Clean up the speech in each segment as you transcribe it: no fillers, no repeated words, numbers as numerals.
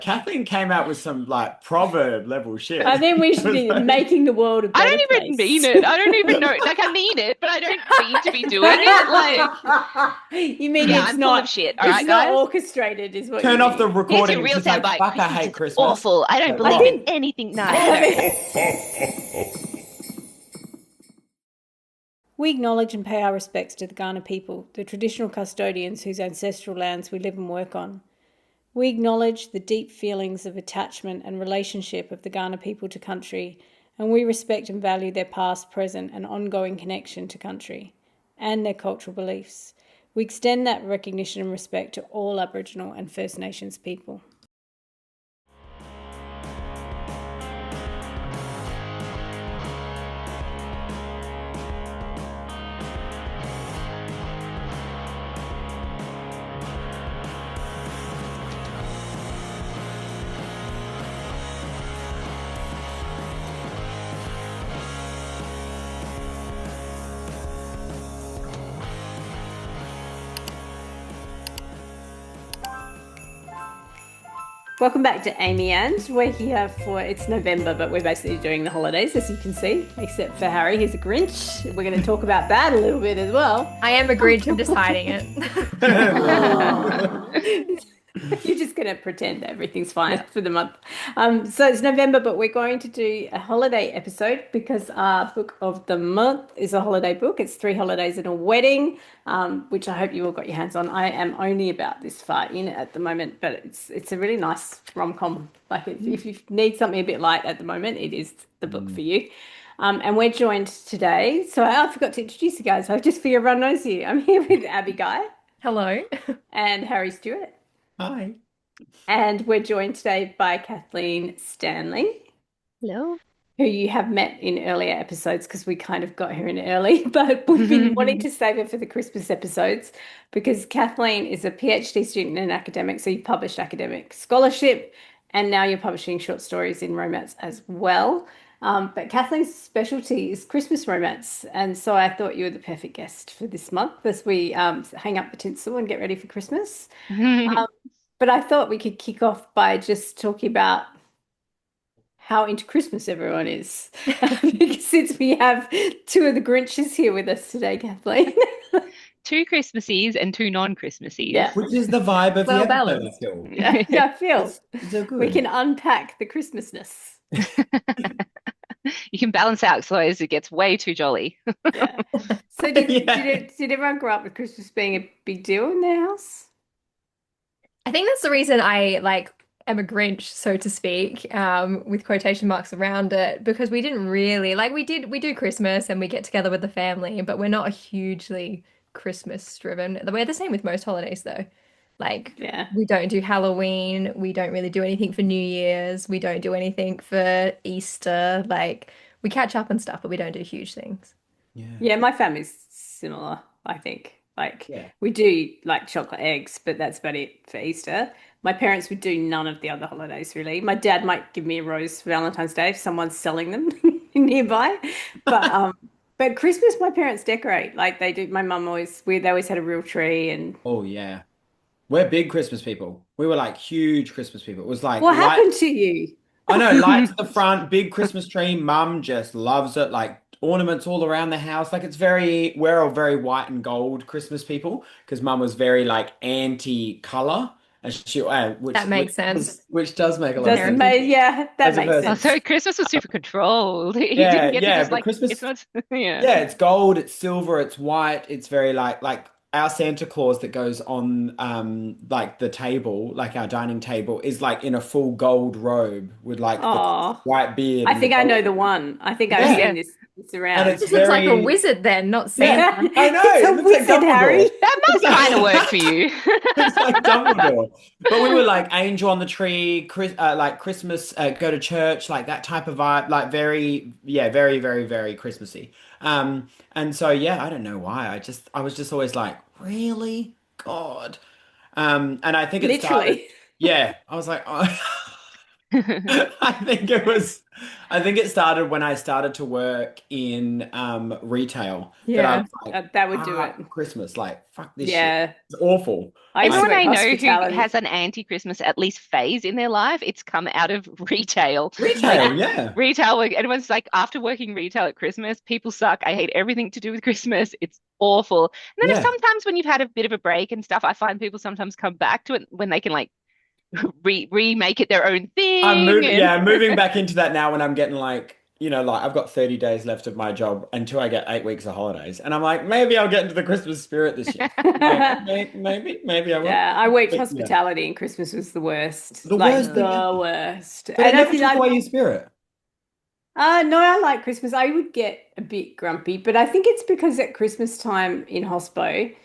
Kathleen came out with some like proverb level shit. I think we It should was be like, making the world a I better don't even mean place. it. I don't even know. Like, I mean it, but I don't mean to be doing it. Like, You mean yeah, I'm full of shit. All it's right, not guys. orchestrated, is what you turn off the mean. Here's your recording. real She's like, soundbite. fuck, I Christmas hate is Christmas. awful. I don't Like, I believe in what? think anything I nice. think we acknowledge and pay our respects to the Kaurna people, the traditional custodians whose ancestral lands we live and work on. We acknowledge the deep feelings of attachment and relationship of the Kaurna people to country, and we respect and value their past, present, and ongoing connection to country and their cultural beliefs. We extend that recognition and respect to all Aboriginal and First Nations people. Welcome back to Amy and we're here it's November, but we're basically doing the holidays, as you can see, except for Harry, he's a Grinch. We're going to talk about that a little bit as well. I am a Grinch, I'm just hiding it. You're just going to pretend that everything's fine for the month. So it's November, but we're going to do a holiday episode because our book of the month is a holiday book. It's 3 Holidays and a Wedding, which I hope you all got your hands on. I am only about this far in at the moment, but it's a really nice rom-com. Like if you need something a bit light at the moment, it is the book for you. And we're joined today. So I forgot to introduce you guys. So just for everyone knows you, I'm here with Abby Guy Hello. and Harry Stewart. Hi. And we're joined today by Kathleen Stanley, Hello. who you have met in earlier episodes because we kind of got her in early, but we've been wanting to save her for the Christmas episodes because Kathleen is a PhD student and academic. So you published academic scholarship and now you're publishing short stories in romance as well. But Kathleen's specialty is Christmas romance. And so I thought you were the perfect guest for this month as we hang up the tinsel and get ready for Christmas. But I thought we could kick off by just talking about how into Christmas everyone is. Because since we have 2 of the Grinches here with us today, Kathleen. 2 Christmases and 2 non-Christmases. Yeah. Which is the vibe of Well the episode, I balanced. feel. Yeah, I feel It's so good. we can unpack the Christmasness. You can balance out, otherwise it gets way too jolly. Yeah. So did, Yeah. did everyone grow up with Christmas being a big deal in their house? I think that's the reason I am a Grinch, so to speak, with quotation marks around it, because we didn't really we do Christmas and we get together with the family, but we're not hugely Christmas driven. We're the same with most holidays though. Yeah. We don't do Halloween, we don't really do anything for New Year's, we don't do anything for Easter. We catch up and stuff, but we don't do huge things. Yeah. Yeah, my family's similar, I think. Yeah. We do like chocolate eggs, but that's about it for Easter. My parents would do none of the other holidays really. My dad might give me a rose for Valentine's Day if someone's selling them nearby. But Christmas my parents decorate like they do. My mum they always had a real tree and Oh yeah. We're big Christmas people. We were like huge Christmas people. It was like what light. happened to you? I know, lights at the front, big Christmas tree. Mum just loves it. Like ornaments all around the house. Like we're all very white and gold Christmas people because Mum was very like anti-color, and That makes sense. which does make a lot of Doesn't sense. make yeah, that As a makes person. Oh, sense. so Christmas was super controlled. You Yeah, didn't get to yeah, just but Christmas, it's not, yeah. yeah, it's gold, it's silver, it's white. It's very like our Santa Claus that goes on like the table, like our dining table, is like in a full gold robe with like the Oh, white beard I and the think I know gold. the one. I think I've Yeah, seen Yeah. this and around. it's This looks like a very wizard then, not yeah, Santa. I know. It's It a looks like wizard, Harry. Dumbledore. That must kind of work for you. It's like Dumbledore. But we were like angel on the tree, like Christmas, go to church, like that type of vibe, like very, very, very Christmassy. And so yeah, I don't know why. I was just always like, really? God. And I think it started, Literally. yeah, I was like, oh. I think it started when I started to work in retail that I Yeah, was like, that would do it. Christmas, like, fuck this shit. Yeah. It's awful. I used to Everyone work I know who has hospitality. an anti-Christmas at least phase in their life, it's come out of retail. Like Retail, yeah. retail, like everyone's like, after working retail at Christmas, people suck. I hate everything to do with Christmas. It's awful. And then if Yeah. sometimes when you've had a bit of a break and stuff, I find people sometimes come back to it when they can like remake it their own thing. And I'm moving back into that now when I'm getting like, like I've got 30 days left of my job until I get 8 weeks of holidays. And I'm like, maybe I'll get into the Christmas spirit this year. Like, maybe I will. Yeah, I worked But yeah, hospitality and Christmas was the worst. the Like worst thing the ever. worst. But it And I never think took I away your spirit. no, I like Christmas. I would get a bit grumpy, but I think it's because at Christmas time in hospo,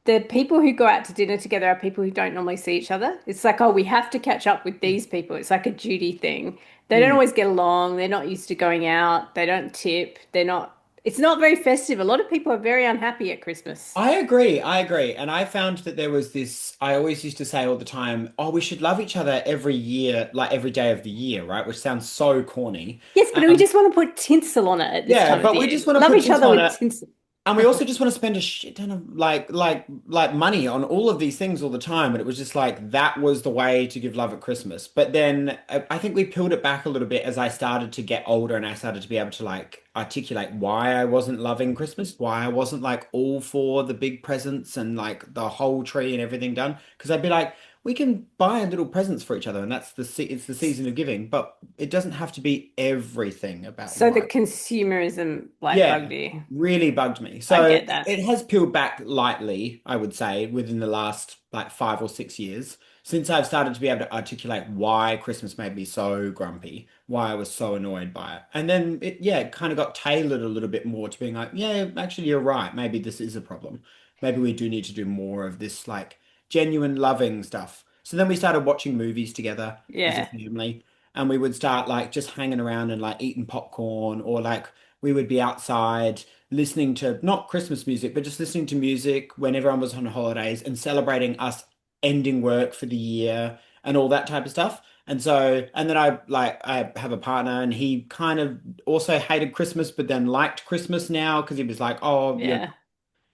the people who go out to dinner together are people who don't normally see each other. It's like, oh, we have to catch up with these people. It's like a duty thing. They don't Mm. always get along. They're not used to going out. They don't tip. It's not very festive. A lot of people are very unhappy at Christmas. I agree. I agree. And I found that there was this, I always used to say all the time, oh, we should love each other every year, like every day of the year, right? Which sounds so corny. Yes, but we just want to put tinsel on it at this Yeah, time of but the we year. just want to Love put each tinsel other on with it. tinsel. And we also just want to spend a shit ton of like money on all of these things all the time. And it was just like that was the way to give love at Christmas. But then I think we peeled it back a little bit as I started to get older and I started to be able to like articulate why I wasn't loving Christmas, why I wasn't like all for the big presents and like the whole tree and everything done. Because I'd be like, we can buy little presents for each other, and it's the season of giving, but it doesn't have to be everything about So the why. consumerism like bugged Yeah, you. really bugged me. I So get that. it has peeled back lightly, I would say, within the last like 5 or 6 years, since I've started to be able to articulate why Christmas made me so grumpy, why I was so annoyed by it. And then it kind of got tailored a little bit more to being like, yeah, actually, you're right. Maybe this is a problem. Maybe we do need to do more of this like genuine loving stuff. So then we started watching movies together as a Yeah. family, and we would start like just hanging around and like eating popcorn or like we would be outside listening to not Christmas music, but just listening to music when everyone was on holidays and celebrating us ending work for the year and all that type of stuff. And so, and then I have a partner and he kind of also hated Christmas, but then liked Christmas now because he was like, oh, Yeah.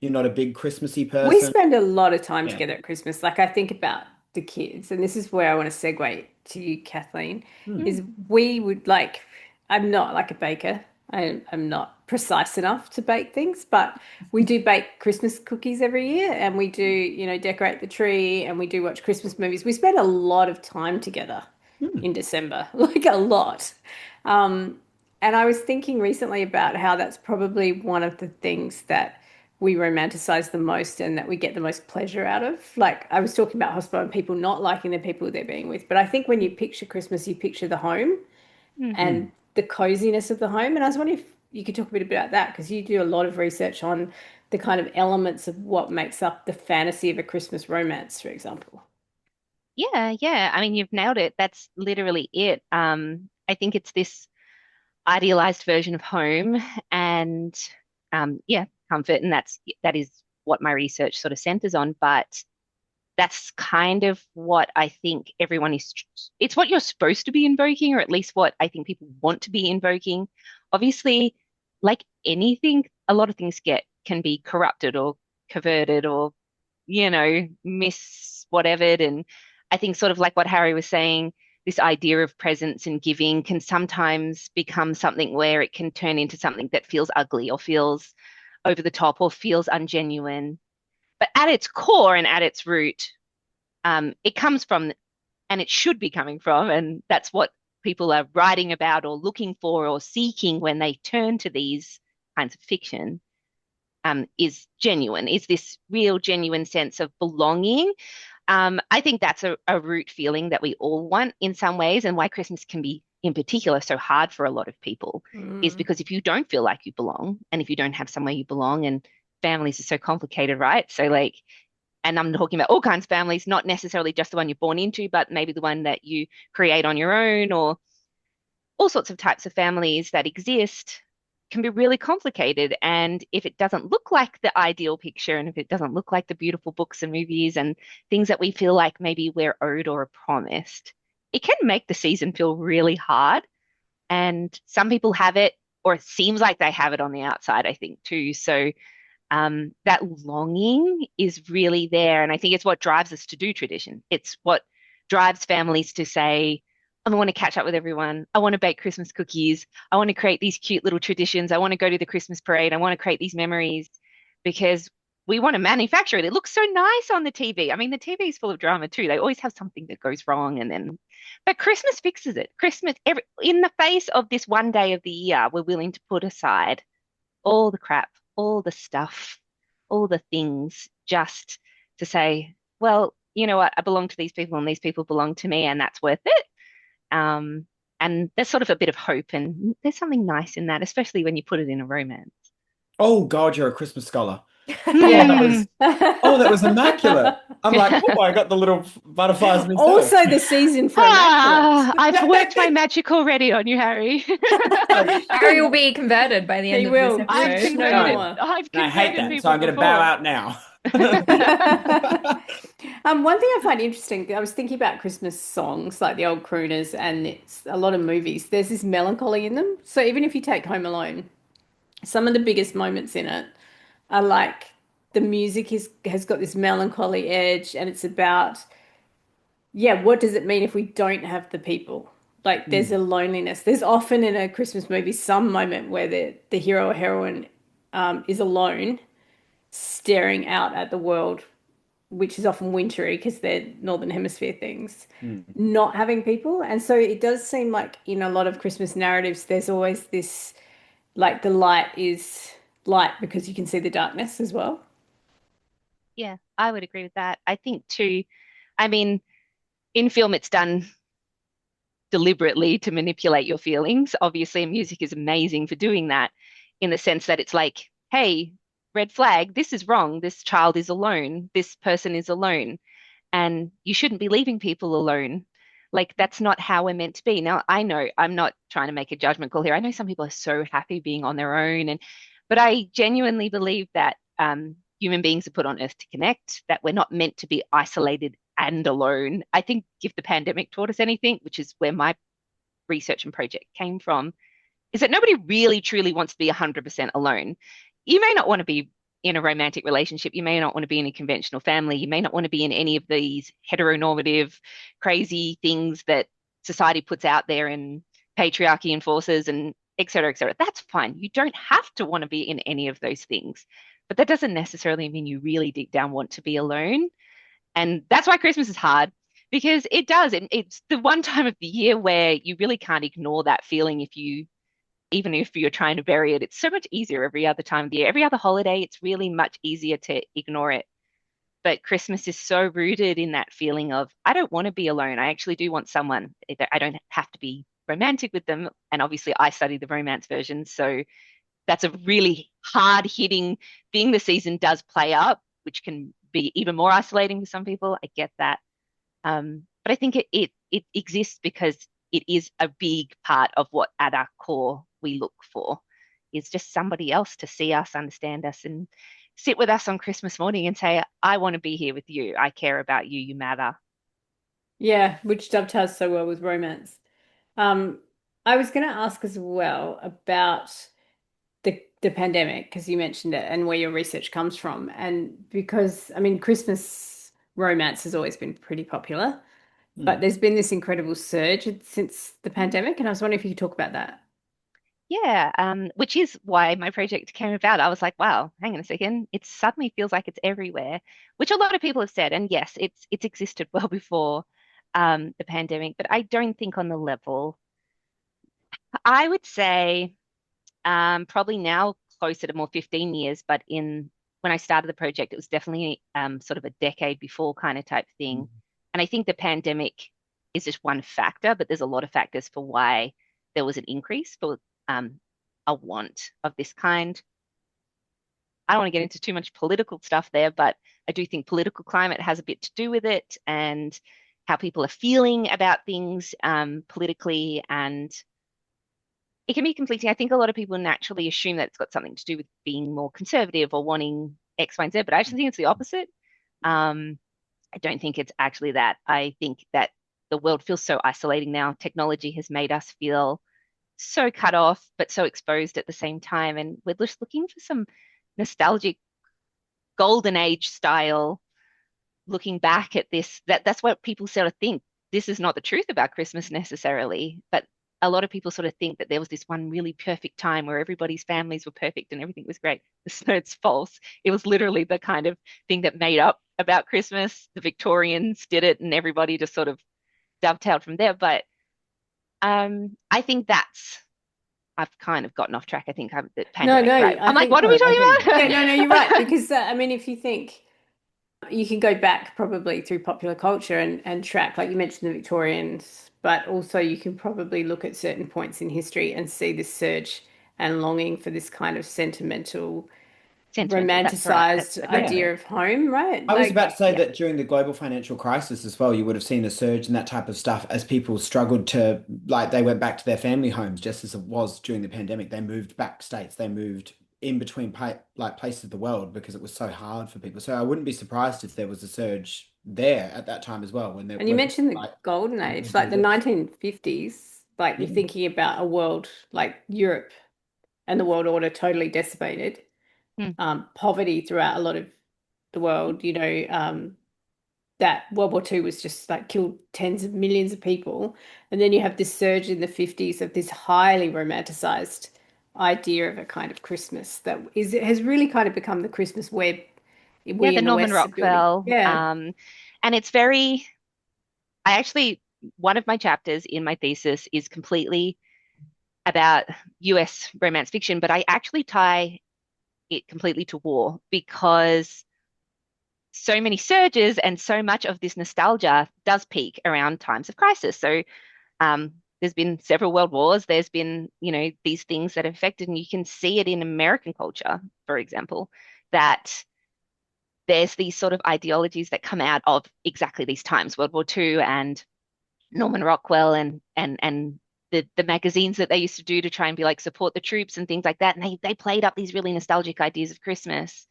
you're not a big Christmassy We person. spend a lot of time Yeah. together at Christmas. Like I think about the kids, and this is where I want to segue to you, Kathleen, Hmm. is we would like, I'm not like a baker. I'm not precise enough to bake things, but we do bake Christmas cookies every year and we do, decorate the tree and we do watch Christmas movies. We spend a lot of time together Hmm. in December, like a lot. Um, and I was thinking recently about how that's probably one of the things that we romanticize the most and that we get the most pleasure out of. Like I was talking about hospital and people not liking the people they're being with, but I think when you picture Christmas, you picture the home Mhm. and the coziness of the home. And I was wondering if you could talk a bit about that because you do a lot of research on the kind of elements of what makes up the fantasy of a Christmas romance, for example. Yeah, yeah. I mean, you've nailed it. That's literally it. I think it's this idealized version of home and yeah, comfort, and that is what my research sort of centers on. But that's kind of what I think everyone is. It's what you're supposed to be invoking, or at least what I think people want to be invoking. Obviously, like anything, a lot of things get can be corrupted or converted or, miss whatevered. And I think sort of like what Harry was saying, this idea of presence and giving can sometimes become something where it can turn into something that feels ugly or feels over the top or feels ungenuine. But at its core and at its root, it comes from, and it should be coming from, and that's what people are writing about or looking for or seeking when they turn to these kinds of fiction, is genuine, is this real, genuine sense of belonging. I think that's a root feeling that we all want in some ways, and why Christmas can be, in particular, so hard for a lot of people is Mm. because if you don't feel like you belong, and if you don't have somewhere you belong, and families are so complicated, right? So, like, and I'm talking about all kinds of families, not necessarily just the one you're born into, but maybe the one that you create on your own, or all sorts of types of families that exist can be really complicated. And if it doesn't look like the ideal picture, and if it doesn't look like the beautiful books and movies and things that we feel like maybe we're owed or are promised, it can make the season feel really hard. And some people have it, or it seems like they have it on the outside, I think, too. So that longing is really there. And I think it's what drives us to do tradition. It's what drives families to say, I want to catch up with everyone. I want to bake Christmas cookies. I want to create these cute little traditions. I want to go to the Christmas parade. I want to create these memories because we want to manufacture it. It looks so nice on the TV. I mean, the TV is full of drama too. They always have something that goes wrong and then, but Christmas fixes it. Christmas, in the face of this one day of the year, we're willing to put aside all the crap, all the stuff, all the things just to say, well, you know what? I belong to these people and these people belong to me and that's worth it. Um, and there's sort of a bit of hope and there's something nice in that, especially when you put it in a romance. Oh God, you're a Christmas scholar. Oh, that Yeah. was oh, that was immaculate. I'm like, oh, I got the little butterflies myself. Also the season for immaculate. I've worked my magic already on you, Harry. Harry will be converted by the end He of will. this I've Grinch episode. no converted. more. I've And I hate converted that, so people I'm going to bow before. out now. One thing I find interesting, I was thinking about Christmas songs, like the old crooners, and it's a lot of movies. There's this melancholy in them. So even if you take Home Alone, some of the biggest moments in it are like the music has got this melancholy edge, and it's about, yeah, what does it mean if we don't have the people? Like there's a Mm. loneliness. There's often in a Christmas movie some moment where the hero or heroine is alone, staring out at the world, which is often wintry because they're Northern Hemisphere things, Mm. not having people. And so it does seem like in a lot of Christmas narratives, there's always this, like the light is light because you can see the darkness as well. Yeah, I would agree with that. I think too, I mean, in film, it's done deliberately to manipulate your feelings. Obviously, music is amazing for doing that in the sense that it's like, hey, red flag, this is wrong. This child is alone. This person is alone. And you shouldn't be leaving people alone. Like, that's not how we're meant to be. Now, I know I'm not trying to make a judgment call here. I know some people are so happy being on their own, but I genuinely believe that human beings are put on earth to connect, that we're not meant to be isolated and alone. I think if the pandemic taught us anything, which is where my research and project came from, is that nobody really truly wants to be 100% alone. You may not want to be in a romantic relationship. You may not want to be in a conventional family. You may not want to be in any of these heteronormative, crazy things that society puts out there and patriarchy enforces and et cetera, et cetera. That's fine. You don't have to want to be in any of those things. But that doesn't necessarily mean you really deep down want to be alone. And that's why Christmas is hard because it does. It's the one time of the year where you really can't ignore that feeling even if you're trying to bury it. It's so much easier every other time of the year. Every other holiday, it's really much easier to ignore it. But Christmas is so rooted in that feeling of, I don't want to be alone. I actually do want someone. I don't have to be romantic with them. And obviously, I study the romance version. So that's a really hard hitting thing the season does play up, which can be even more isolating for some people. I get that. But I think it exists because it is a big part of what at our core we look for is just somebody else to see us, understand us, and sit with us on Christmas morning and say, I want to be here with you. I care about you. You matter. Yeah, which dovetails so well with romance. Um, I was going to ask as well about the pandemic because you mentioned it and where your research comes from. And because, I mean, Christmas romance has always been pretty popular, but Mm. there's been this incredible surge since the pandemic. And I was wondering if you could talk about that. Yeah, which is why my project came about. I was like, wow, hang on a second. It suddenly feels like it's everywhere, which a lot of people have said. And yes, it's existed well before the pandemic, but I don't think on the level. I would say probably now closer to more 15 years, but in when I started the project, it was definitely sort of a decade before kind of type thing. And I think the pandemic is just one factor, but there's a lot of factors for why there was an increase for um, a want of this kind. I don't want to get into too much political stuff there, but I do think political climate has a bit to do with it and how people are feeling about things politically. And it can be conflicting. I think a lot of people naturally assume that it's got something to do with being more conservative or wanting X, Y, and Z, but I actually think it's the opposite. I don't think it's actually that. I think that the world feels so isolating now. Technology has made us feel so cut off, but so exposed at the same time. And we're just looking for some nostalgic golden age style looking back at this. That's what people sort of think. This is not the truth about Christmas necessarily, but a lot of people sort of think that there was this one really perfect time where everybody's families were perfect and everything was great. It's false. It was literally the kind of thing that made up about Christmas. The Victorians did it and everybody just sort of dovetailed from there. But I think I've kind of gotten off track. I think I'm the No, pandemic, no, right? I I'm like, think what are we I think talking yeah, no, no, you're right. about? Because I mean, if you think you can go back probably through popular culture and track, like you mentioned, the Victorians, but also you can probably look at certain points in history and see this surge and longing for this kind of sentimental, Sentimental. That's right. That's romanticized great yeah. idea word. of home, right? I was Like, about to say yeah. that during the global financial crisis as well, you would have seen a surge in that type of stuff as people struggled to, like, they went back to their family homes just as it was during the pandemic. They moved back states, they moved in between places of the world because it was so hard for people. So I wouldn't be surprised if there was a surge there at that time as well when And you people mentioned the like golden wanting age, to like do the this. 1950s, like you're Yeah. thinking about a world like Europe and the world order totally decimated, Hmm. poverty throughout a lot of the world, that World War II was just like killed tens of millions of people. And then you have this surge in the 50s of this highly romanticized idea of a kind of Christmas that has really kind of become the Christmas web Yeah, we the in the Norman West are building. Rockwell. Yeah. And it's very, I actually, one of my chapters in my thesis is completely about US romance fiction, but I actually tie it completely to war because so many surges and so much of this nostalgia does peak around times of crisis. So there's been several world wars. There's been, these things that have affected, and you can see it in American culture, for example, that there's these sort of ideologies that come out of exactly these times, World War II and Norman Rockwell and the magazines that they used to do to try and be like support the troops and things like that. And they played up these really nostalgic ideas of Christmas.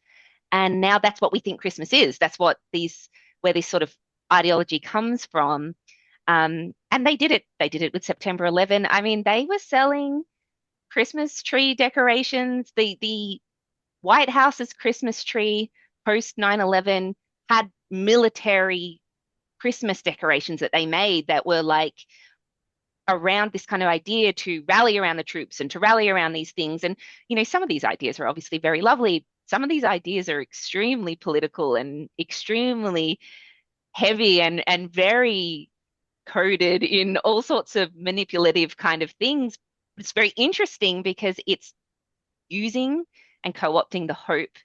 And now that's what we think Christmas is. That's what where this sort of ideology comes from. And they did it. They did it with September 11. I mean, they were selling Christmas tree decorations. The White House's Christmas tree post 9/11 had military Christmas decorations that they made that were like around this kind of idea to rally around the troops and to rally around these things. And, some of these ideas are obviously very lovely. Some of these ideas are extremely political and extremely heavy and very coded in all sorts of manipulative kind of things. It's very interesting because it's using and co-opting the hope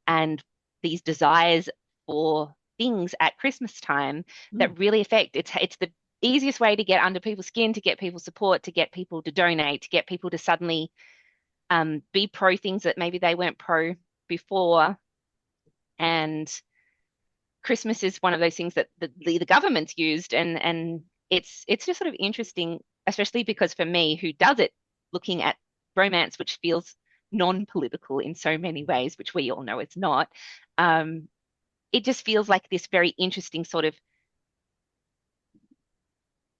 and these desires for things at Christmas time Mm. that really affect it's the easiest way to get under people's skin, to get people support, to get people to donate, to get people to suddenly be pro things that maybe they weren't pro before. And Christmas is one of those things that the government's used, and it's just sort of interesting, especially because for me, who does it, looking at romance, which feels non-political in so many ways, which we all know it's not. Um, it just feels like this very interesting sort of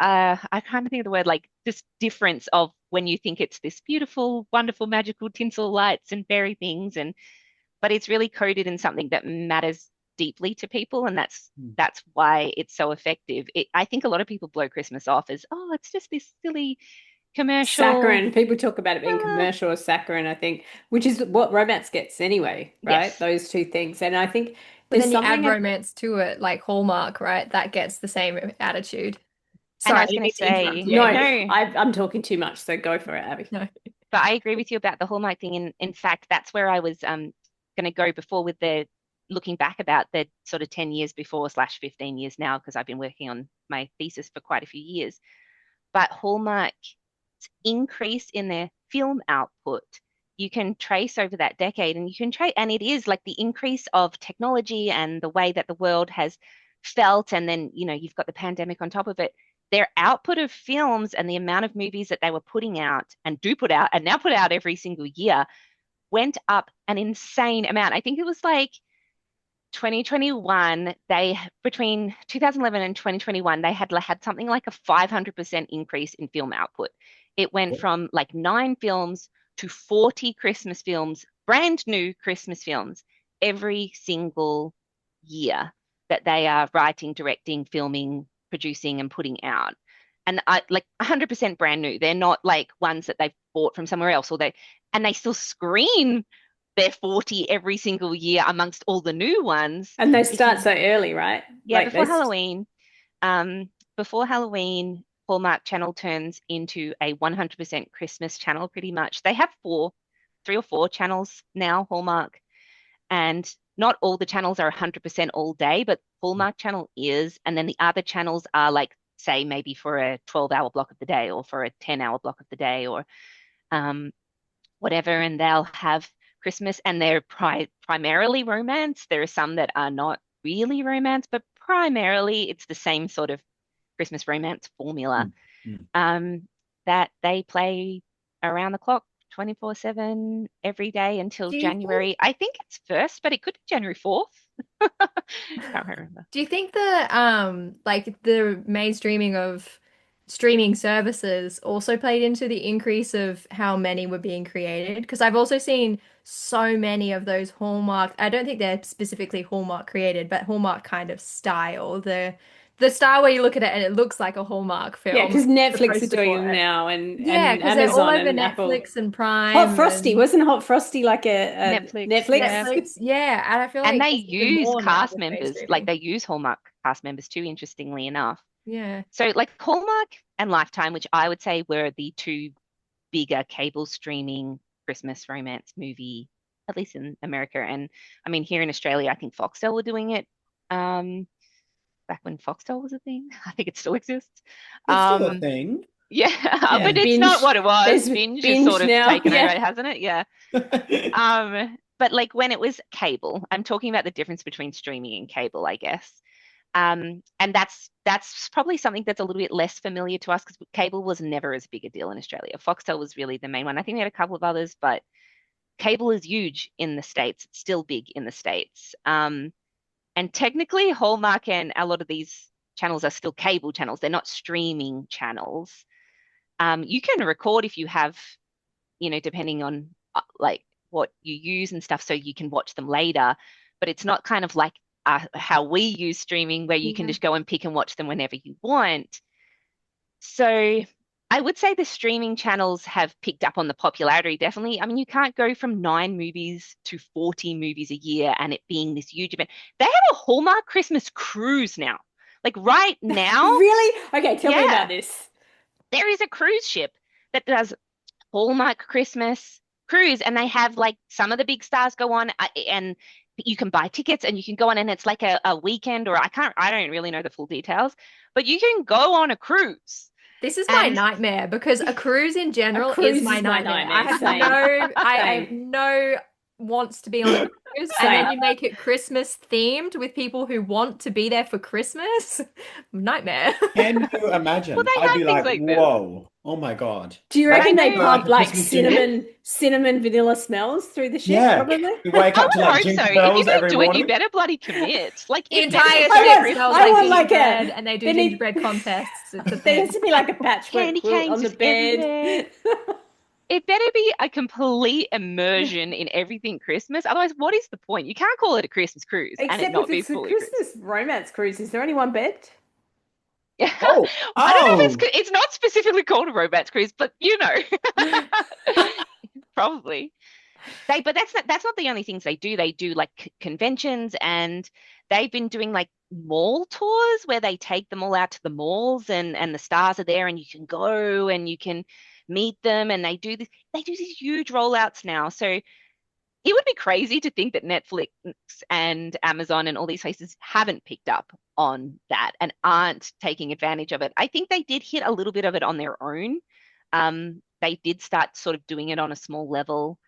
I kind of think of the word like this difference of when you think it's this beautiful, wonderful, magical tinsel lights and fairy things, and but it's really coded in something that matters deeply to people, and Mm. that's why it's so effective. I think a lot of people blow Christmas off as, oh, it's just this silly commercial. Saccharine. People talk about it being Uh, commercial or saccharine, I think, which is what romance gets anyway, right? yes, Those two things. And I think But there's then you add something, romance to it, like Hallmark, right? That gets the same attitude. and I Sorry, I was didn't going mean to to interrupt say no, you. no. I'm talking too much, so go for it, Abby. No. But I agree with you about the Hallmark thing. In fact, that's where I was going to go before with the looking back about the sort of 10 years before slash 15 years now, because I've been working on my thesis for quite a few years. But Hallmark's increase in their film output, you can trace over that decade, and you can trace, and it is like the increase of technology and the way that the world has felt. And then, you've got the pandemic on top of it. Their output of films and the amount of movies that they were putting out and do put out and now put out every single year went up an insane amount. I think it was like 2021, they between 2011 and 2021, they had something like a 500% increase in film output. It went from like 9 films to 40 Christmas films, brand new Christmas films, every single year that they are writing, directing, filming, producing, and putting out. And I like 100% brand new. They're not like ones that they've bought from somewhere else, and they still screen their 40 every single year amongst all the new ones. And they start so early, right? Yeah, before Halloween. Before Halloween, Hallmark Channel turns into a 100% Christmas channel pretty much. They have 3 or 4 channels now, Hallmark, and not all the channels are 100% all day, but Hallmark Channel is, and then the other channels are like, say, maybe for a 12-hour block of the day or for a 10-hour block of the day or um, whatever, and they'll have Christmas, and they're primarily romance. There are some that are not really romance, but primarily it's the same sort of Christmas romance formula Mm. that they play around the clock, 24/7, every day until Do you think January. I think it's 1st, but it could be January 4th. Can't remember. Do you think like the mainstreaming of streaming services also played into the increase of how many were being created? Because I've also seen so many of those Hallmark, I don't think they're specifically Hallmark created, but Hallmark kind of style. The style where you look at it and it looks like a Hallmark Yeah, film. because The Netflix are poster doing for them it. now Yeah, and because they're all Amazon over and Apple. Netflix and Hot Prime Frosty, and wasn't Hot Frosty like a Netflix, Netflix? yeah. Netflix. Yeah, and I feel And like they there's even use more now cast with members, like mainstreaming. they use Hallmark cast members too, interestingly enough. Yeah. So, like Hallmark and Lifetime, which I would say were the two bigger cable streaming Christmas romance movie, at least in America. And I mean, here in Australia, I think Foxtel were doing it back when Foxtel was a thing. I think it still exists. It's still a Um, thing. yeah, Yeah, but it's not binge. what it was. There's Binge is binge sort of now. taken over, Yeah. hasn't it? Yeah. But like when it was cable, I'm talking about the difference between streaming and cable, I guess. And that's probably something that's a little bit less familiar to us because cable was never as big a deal in Australia. Foxtel was really the main one. I think we had a couple of others, but cable is huge in the States. It's still big in the States. And technically, Hallmark and a lot of these channels are still cable channels. They're not streaming channels. You can record if you have, depending on like what you use and stuff, so you can watch them later. But it's not kind of like how we use streaming, where you can Yeah. just go and pick and watch them whenever you want. So I would say the streaming channels have picked up on the popularity, definitely. I mean, you can't go from 9 movies to 40 movies a year and it being this huge event. They have a Hallmark Christmas cruise now. Like right now, Really? Okay, tell me yeah, about this. there is a cruise ship that does Hallmark Christmas cruise, and they have like some of the big stars go on, and you can buy tickets and you can go on, and it's like a weekend, or I don't really know the full details, but you can go on a cruise. This is my And nightmare because a cruise in A general is cruise my is my nightmare. I nightmare. have Same. I have Same. no wants to be on a cruise, and then Same. you make it Christmas themed with people who want to be there for Christmas. Nightmare. Can you well, imagine? they I'd have be things like, like this. whoa, oh my God. Do you But Like, I reckon they for know, like a pump like Christmas dinner? cinnamon vanilla smells through the ship? Yeah. Probably. We wake I up to would like hope so. jingle If you're bells going to every do it, you morning. better bloody commit. Like The it better entire be I ship want smells I like want like gingerbread, a and they do there need gingerbread contests. It's a there needs thing. to be like a patchwork candy quilt canes on the just bed. everywhere. It better be a complete immersion in everything Christmas. Otherwise, what is the point? You can't call it a Christmas cruise and it Except if not be it's a fully Christmas. Christmas romance cruise. Is there only one bed? Yeah. Oh, I don't know if oh, it's not specifically called a romance cruise, but probably. But that's not the only things they do. They do like conventions, and they've been doing like mall tours where they take them all out to the malls, and the stars are there and you can go and you can meet them, and they do these huge rollouts now. So it would be crazy to think that Netflix and Amazon and all these places haven't picked up on that and aren't taking advantage of it. I think they did hit a little bit of it on their own. They did start sort of doing it on a small level,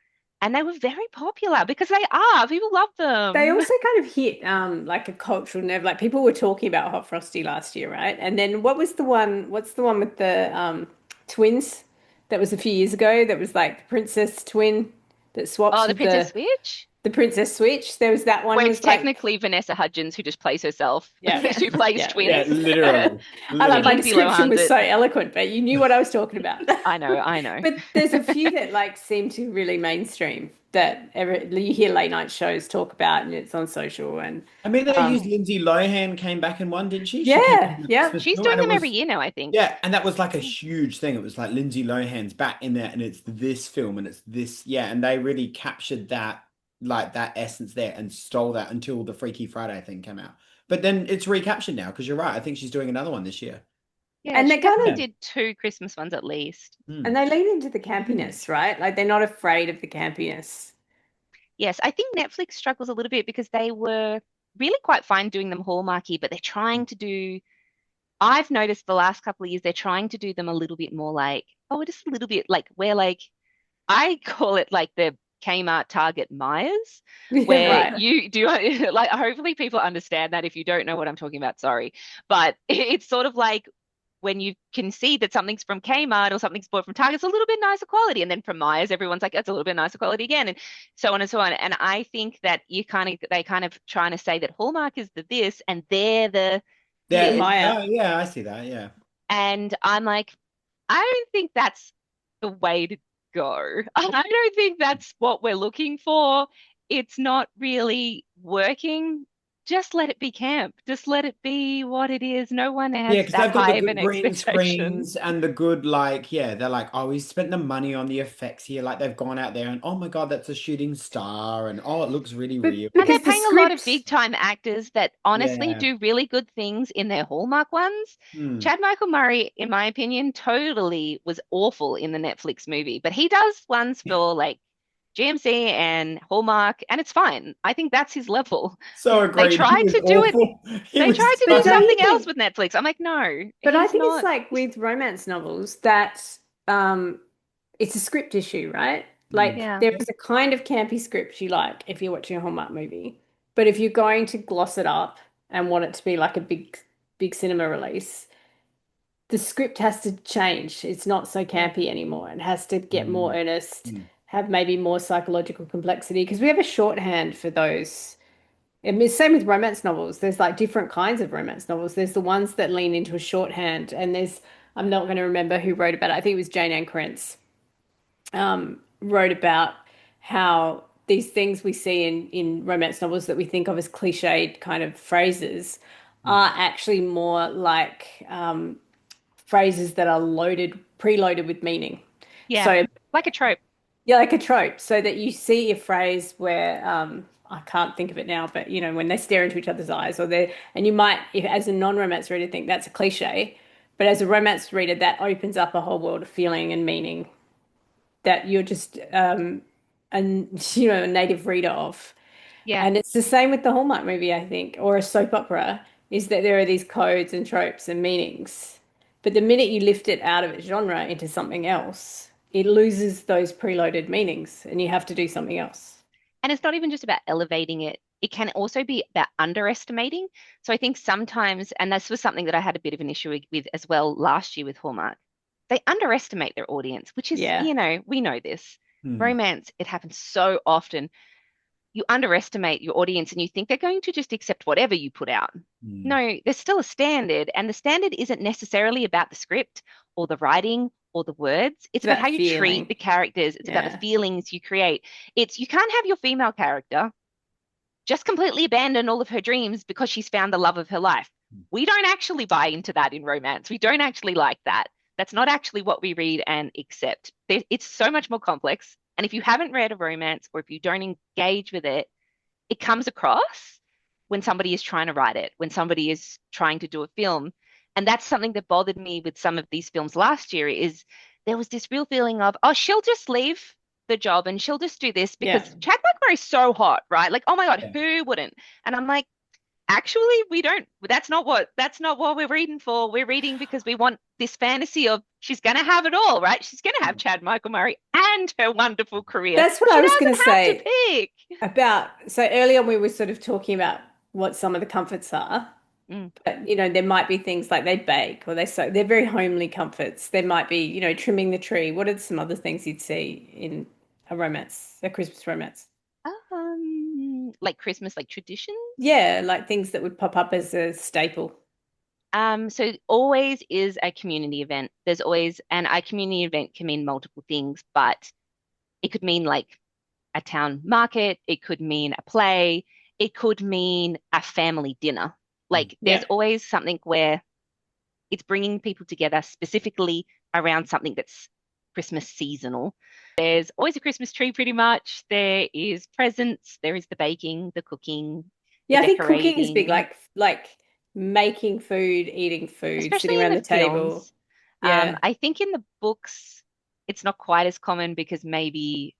and they were very popular because they are. People love They them. also kind of hit like a cultural nerve. Like people were talking about Hot Frosty last year, right? And then what's the one with the twins that was a few years ago that was like the princess twin that swaps Oh, the with Princess Switch? The Princess Switch. There was that one Where it's was like, technically Vanessa Hudgens who just plays herself, yeah, who plays yeah, Yeah, twins. literally, I And love my literally. Lindsay description Lohan's was it. so eloquent, but you knew what I was talking about. I know, I know. But there's a few that like seem to really mainstream that you hear late night shows talk about, and it's on social. And I mean, they um, used Lindsay Lohan came back in one, didn't she? She came yeah, in the yeah. Christmas She's film, doing and it them every was year now, I think. yeah, and that was like a huge thing. It was like Lindsay Lohan's back in there, and it's this film, and it's this yeah, and they really captured that like that essence there and stole that until the Freaky Friday thing came out. But then it's recaptured now because you're right. I think she's doing another one this year. Yeah, And she they're kind definitely Yeah. did two Christmas ones at least. and Hmm. they lean into the campiness, right? Like they're not afraid of the campiness. Yes, I think Netflix struggles a little bit because they were really quite fine doing them Hallmarky, but they're trying to do, I've noticed the last couple of years, they're trying to do them a little bit more like, oh, just a little bit like where like I call it like the Kmart Target Myers, Yeah, where right. you do like hopefully people understand that. If you don't know what I'm talking about, sorry. But it's sort of like when you can see that something's from Kmart or something's bought from Target, it's a little bit nicer quality. And then from Myers, everyone's like, it's a little bit nicer quality again, and so on and so on. And I think that they kind of trying to say that Hallmark is the this and they're the The There, this. Maya. oh yeah, I see that. Yeah. And I'm like, I don't think that's the way to go. I don't think that's what we're looking for. It's not really working. Just let it be camp. Just let it be what it is. No one Yeah, has because that they've got the high of good an green expectation. screens and the good, like, yeah, they're like, oh, we spent the money on the effects here. Like, they've gone out there and, oh my God, that's a shooting star. And, oh, it looks really But real. And they're because the paying a lot of script, big time actors that honestly Yeah. do really good things in their Hallmark ones. Hmm. Chad Michael Murray, in my opinion, totally was awful in the Netflix movie, but he does ones for like GMC and Hallmark, and it's fine. I think that's his level. So They agreed. He tried was to do it, awful. He they was tried to but do so, don't you something else think? with Netflix. I'm like, no, But I he's think it's not. like with romance novels that um, it's a script issue, right? Hmm. Like Yeah. there is a kind of campy script you like if you're watching a Hallmark movie, but if you're going to gloss it up and want it to be like a big cinema release, the script has to change. It's not so Yeah. campy anymore. It has to get more Hmm. earnest, Hmm. have maybe more psychological complexity because we have a shorthand for those. And it's same with romance novels. There's like different kinds of romance novels. There's the ones that lean into a shorthand, and there's I'm not going to remember who wrote about it. I think it was Jane Ann Krentz wrote about how these things we see in romance novels that we think of as cliched kind of phrases Hmm. are actually more like phrases that are preloaded with meaning. Yeah. So Like a trope. yeah, like a trope, so that you see a phrase where I can't think of it now, but you know, when they stare into each other's eyes, or they and you might, if, as a non-romance reader, think that's a cliche, but as a romance reader, that opens up a whole world of feeling and meaning that you're just a a native reader of. Yeah. And it's the same with the Hallmark movie, I think, or a soap opera, is that there are these codes and tropes and meanings. But the minute you lift it out of its genre into something else, it loses those preloaded meanings and you have to do something else. And it's not even just about elevating it. It can also be about underestimating. So I think sometimes, and this was something that I had a bit of an issue with as well last year with Hallmark, they underestimate their audience, which is, Yeah. we know this. Hmm. Romance, it happens so often. You underestimate your audience and you think they're going to just accept whatever you put out. Hmm. No, there's still a standard, and the standard isn't necessarily about the script or the writing or the words. It's It's about about how you treat feeling. the characters. It's about the Yeah. feelings you create. It's you can't have your female character just completely abandon all of her dreams because she's found the love of her life. We don't actually buy into that in romance. We don't actually like that. That's not actually what we read and accept. It's so much more complex. And if you haven't read a romance or if you don't engage with it, it comes across when somebody is trying to write it, when somebody is trying to do a film. And that's something that bothered me with some of these films last year is there was this real feeling of, oh, she'll just leave the job and she'll just do this because Yeah. Chad Blackmore is so hot, right? Like, oh my God, Yeah. who wouldn't? And I'm like, actually, we don't, that's not what we're reading for. We're reading because we want this fantasy of she's gonna have it all, right? She's gonna have Chad Michael Murray and her wonderful career. That's what She I was going doesn't to have to say pick. about. So earlier we were sort of talking about what some of the comforts are. Mm. But, there might be things like they bake or they sew. They're very homely comforts. There might be, trimming the tree. What are some other things you'd see in a romance, a Christmas romance? like Christmas, like traditions? Yeah, like things that would pop up as a staple. So it always is a community event. There's always, and a community event can mean multiple things, but it could mean like a town market, it could mean a play, it could mean a family dinner. Like there's Yeah. always something where it's bringing people together specifically around something that's Christmas seasonal. There's always a Christmas tree pretty much. There is presents, there is the baking, the cooking, the Yeah, I think cooking is big, decorating, like making food, eating food, sitting especially in around the the table. films. Yeah. I think in the books, it's not quite as common because maybe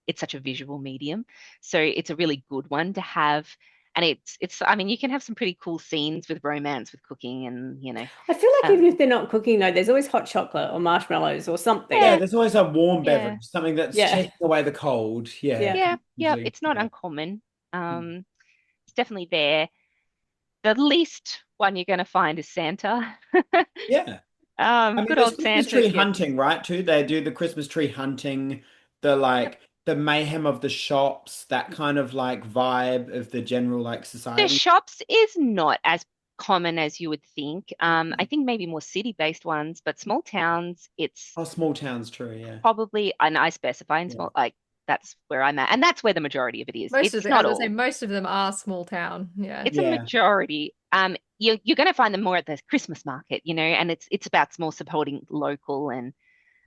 it's such a visual medium. So it's a really good one to have. And I mean, you can have some pretty cool scenes with romance, with cooking and, I feel like even um, if they're not cooking though, there's always hot chocolate or marshmallows or something. Yeah, yeah, there's always a warm yeah, beverage, something that's Yeah. chasing away the cold. Yeah, Yeah. yeah. usually. It's not Yeah. uncommon. Mm. It's definitely there. The least one you're going to find is Santa. Yeah. I mean, Good there's old Christmas Santa tree getting hunting, right? Too. They do the Christmas tree hunting, the Yep. like the mayhem of the shops, that kind of like vibe of the general like The society. shops is not as common as you would think. I think maybe more city-based ones, but small towns, it's Oh, small towns, true. Yeah. probably, and I specify in Yeah. small, like that's where I'm at, and that's where the majority of it is. Most of It's the, as not I say, all. most of them are small town. Yeah. It's a Yeah. majority. You're going to find them more at the Christmas market, and it's about more supporting local, and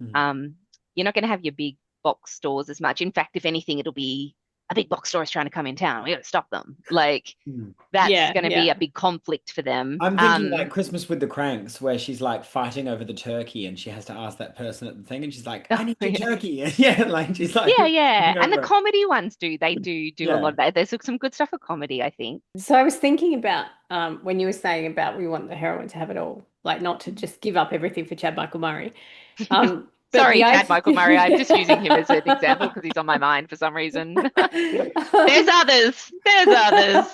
Mm. um, you're not going to have your big box stores as much. In fact, if anything, it'll be a big box store is trying to come in town. We got to stop them. Like Mm. that's Yeah. going to be a Yeah. big conflict for them. I'm thinking like Christmas with the Cranks, where she's like fighting over the turkey and she has to ask that person at the thing, and she's like, I need your Yeah. turkey. Yeah, like she's like Yeah, yeah. fighting And the over it. comedy ones they do a lot Yeah. of that. There's some good stuff for comedy, I think. So I was thinking about when you were saying about we want the heroine to have it all, like not to just give up everything for Chad Michael Murray. But Sorry, the Chad idea Michael Murray. I'm just using him as an example because he's on my mind for some reason. There's others. There's others.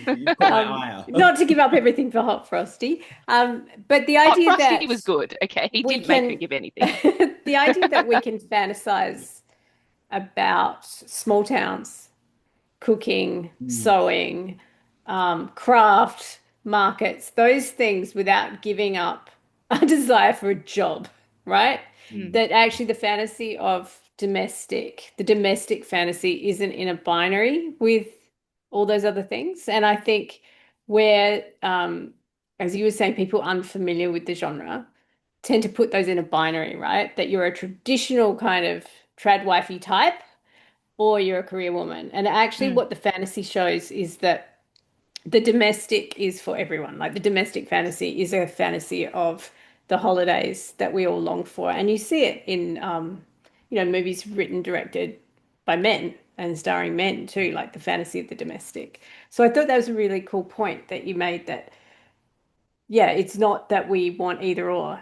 You've caught my eye out. not to give up everything for Hot Frosty. But the Hot idea Frosty that was good. Okay, he we didn't make her can, give anything. the idea that we can fantasize about small towns, cooking, Mm. sewing, craft, markets, those things without giving up a desire for a job, right? Mm. That actually the domestic fantasy isn't in a binary with all those other things. And I think where, as you were saying, people unfamiliar with the genre tend to put those in a binary, right? That you're a traditional kind of trad wifey type or you're a career woman. And actually, Mm. what the fantasy shows is that the domestic is for everyone. Like the domestic fantasy is a fantasy of the holidays that we all long for. And you see it in, movies written, directed by men and starring men too, like the fantasy of the domestic. So I thought that was a really cool point that you made that, yeah, it's not that we want either or,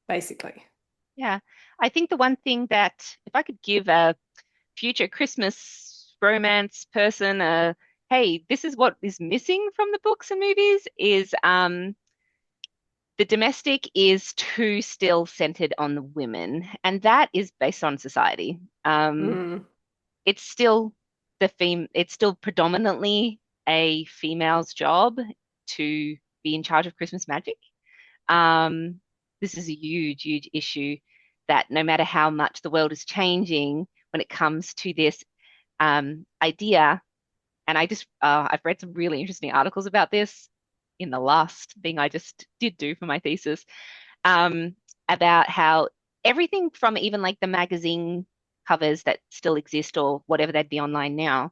basically. Yeah, I think the one thing that if I could give a future Christmas romance person hey, this is what is missing from the books and movies is the domestic is too still centered on the women, and that is based on society. Mm, It's still it's still predominantly a female's job to be in charge of Christmas magic. Um, this is a huge, huge issue that no matter how much the world is changing when it comes to this idea, and I've read some really interesting articles about this in the last thing I just did do for my thesis, um, about how everything from even like the magazine covers that still exist or whatever they'd be online now,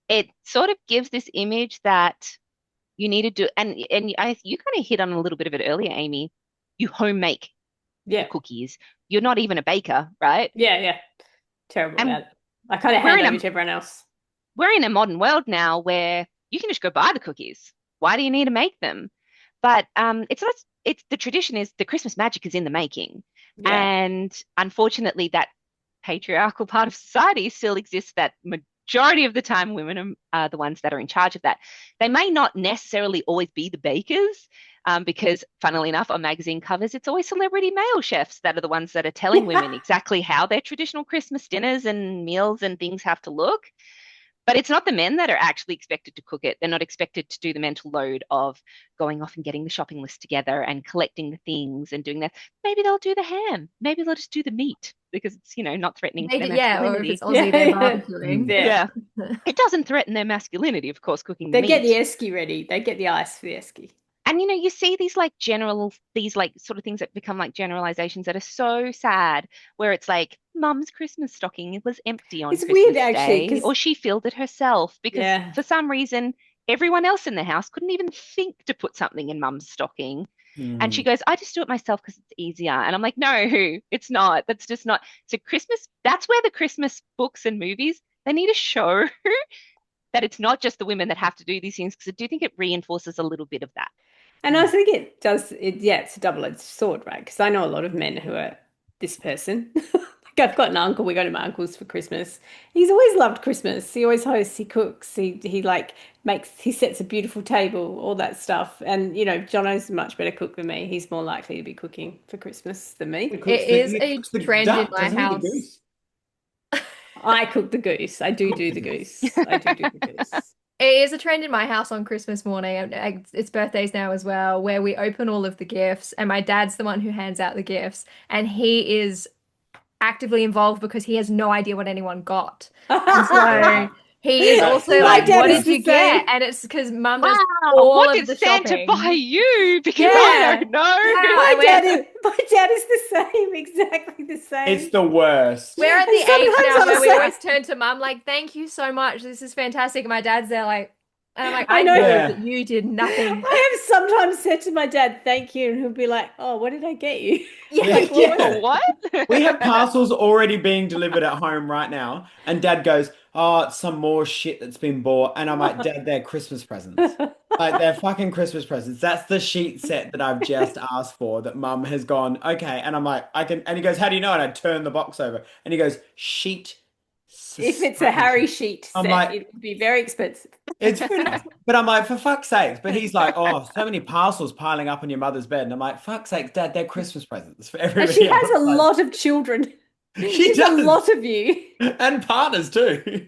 it sort of gives this image that you need to do, and you kind of hit on a little bit of it earlier, Amy. You home make the yeah. cookies. You're not even a baker, right? Yeah, yeah. Terrible And about it. I kind of we're hand in over a to everyone else. we're in a modern world now where you can just go buy the cookies. Why do you need to make them? But it's the tradition is the Christmas magic is in the making. Yeah. And unfortunately, that patriarchal part of society still exists that majority of the time women are the ones that are in charge of that. They may not necessarily always be the bakers, because funnily enough, on magazine covers, it's always celebrity male chefs that are the ones that are telling women exactly how their traditional Christmas dinners and meals and things have to look. But it's not the men that are actually expected to cook it. They're not expected to do the mental load of going off and getting the shopping list together and collecting the things and doing that. Maybe they'll do the ham. Maybe they'll just do the meat because it's, not threatening to their Yeah, or if masculinity. it's Aussie, they're barbecuing. Yeah. Yeah. It doesn't threaten their masculinity, of course, cooking the They get the meat. esky ready. They get the ice for the esky. And you see these sort of things that become like generalizations that are so sad, where it's like, Mum's Christmas stocking was empty on It's Christmas weird actually, Day, or she filled it herself because yeah. for some reason everyone else in the house couldn't even think to put something in Mum's stocking. And she goes, I just do it myself because it's easier. And I'm like, no, it's not. That's just not. So Christmas, that's where the Christmas books and movies, they need to show that it's not just the women that have to do these things, because I do think it reinforces a little bit of that. And I think it does, yeah, it's a double-edged sword, right? Because I know a lot of men who are this person. Like I've got an uncle, we go to my uncle's for Christmas. He's always loved Christmas. He always hosts, he cooks, he like he sets a beautiful table, all that stuff. And Jono's a much better cook than me. He's more likely to be cooking for Christmas than me. It is a trend in duck, my doesn't he, the house. goose? I cook the goose. I do the goose. I do the goose. It is a trend in my house on Christmas morning. It's birthdays now as well, where we open all of the gifts, and my dad's the one who hands out the gifts, and he is actively involved because he has no idea what anyone got. And so he is also My like, dad what is did you the get? same. And it's because Mum Wow, does all what of did the Santa shopping. buy you? Because Yeah. I don't know. Yeah. My dad is the same, exactly the same. It's the worst. We're at And the age sometimes now I'm where we so- always turn to Mum like, thank you so much. This is fantastic. And my dad's there like, and I'm like, I I know. know Yeah. that you did nothing. I have sometimes said to my dad, thank you, and he'll be like, oh, what did I get you? Yeah. Like, Yeah. Oh, what? We have parcels already being delivered at home right now, and Dad goes, "Oh, it's some more shit that's been bought," and I'm like, "Dad, they're Christmas presents. Like they're fucking Christmas presents. That's the sheet set that I've just asked for that Mum has gone, okay." And I'm like, "I can," and he goes, "How do you know?" And I turn the box over, and he goes, "Sheet If it's a Harry society." sheet I'm set, like, it would be very expensive. it's very nice. But I'm like, for fuck's sakes. But he's like, "Oh, so many parcels piling up on your mother's bed." And I'm like, fuck's sake, Dad, they're Christmas presents for And everybody she has else. a Like, lot of children. she She's a does. lot of you. And partners too.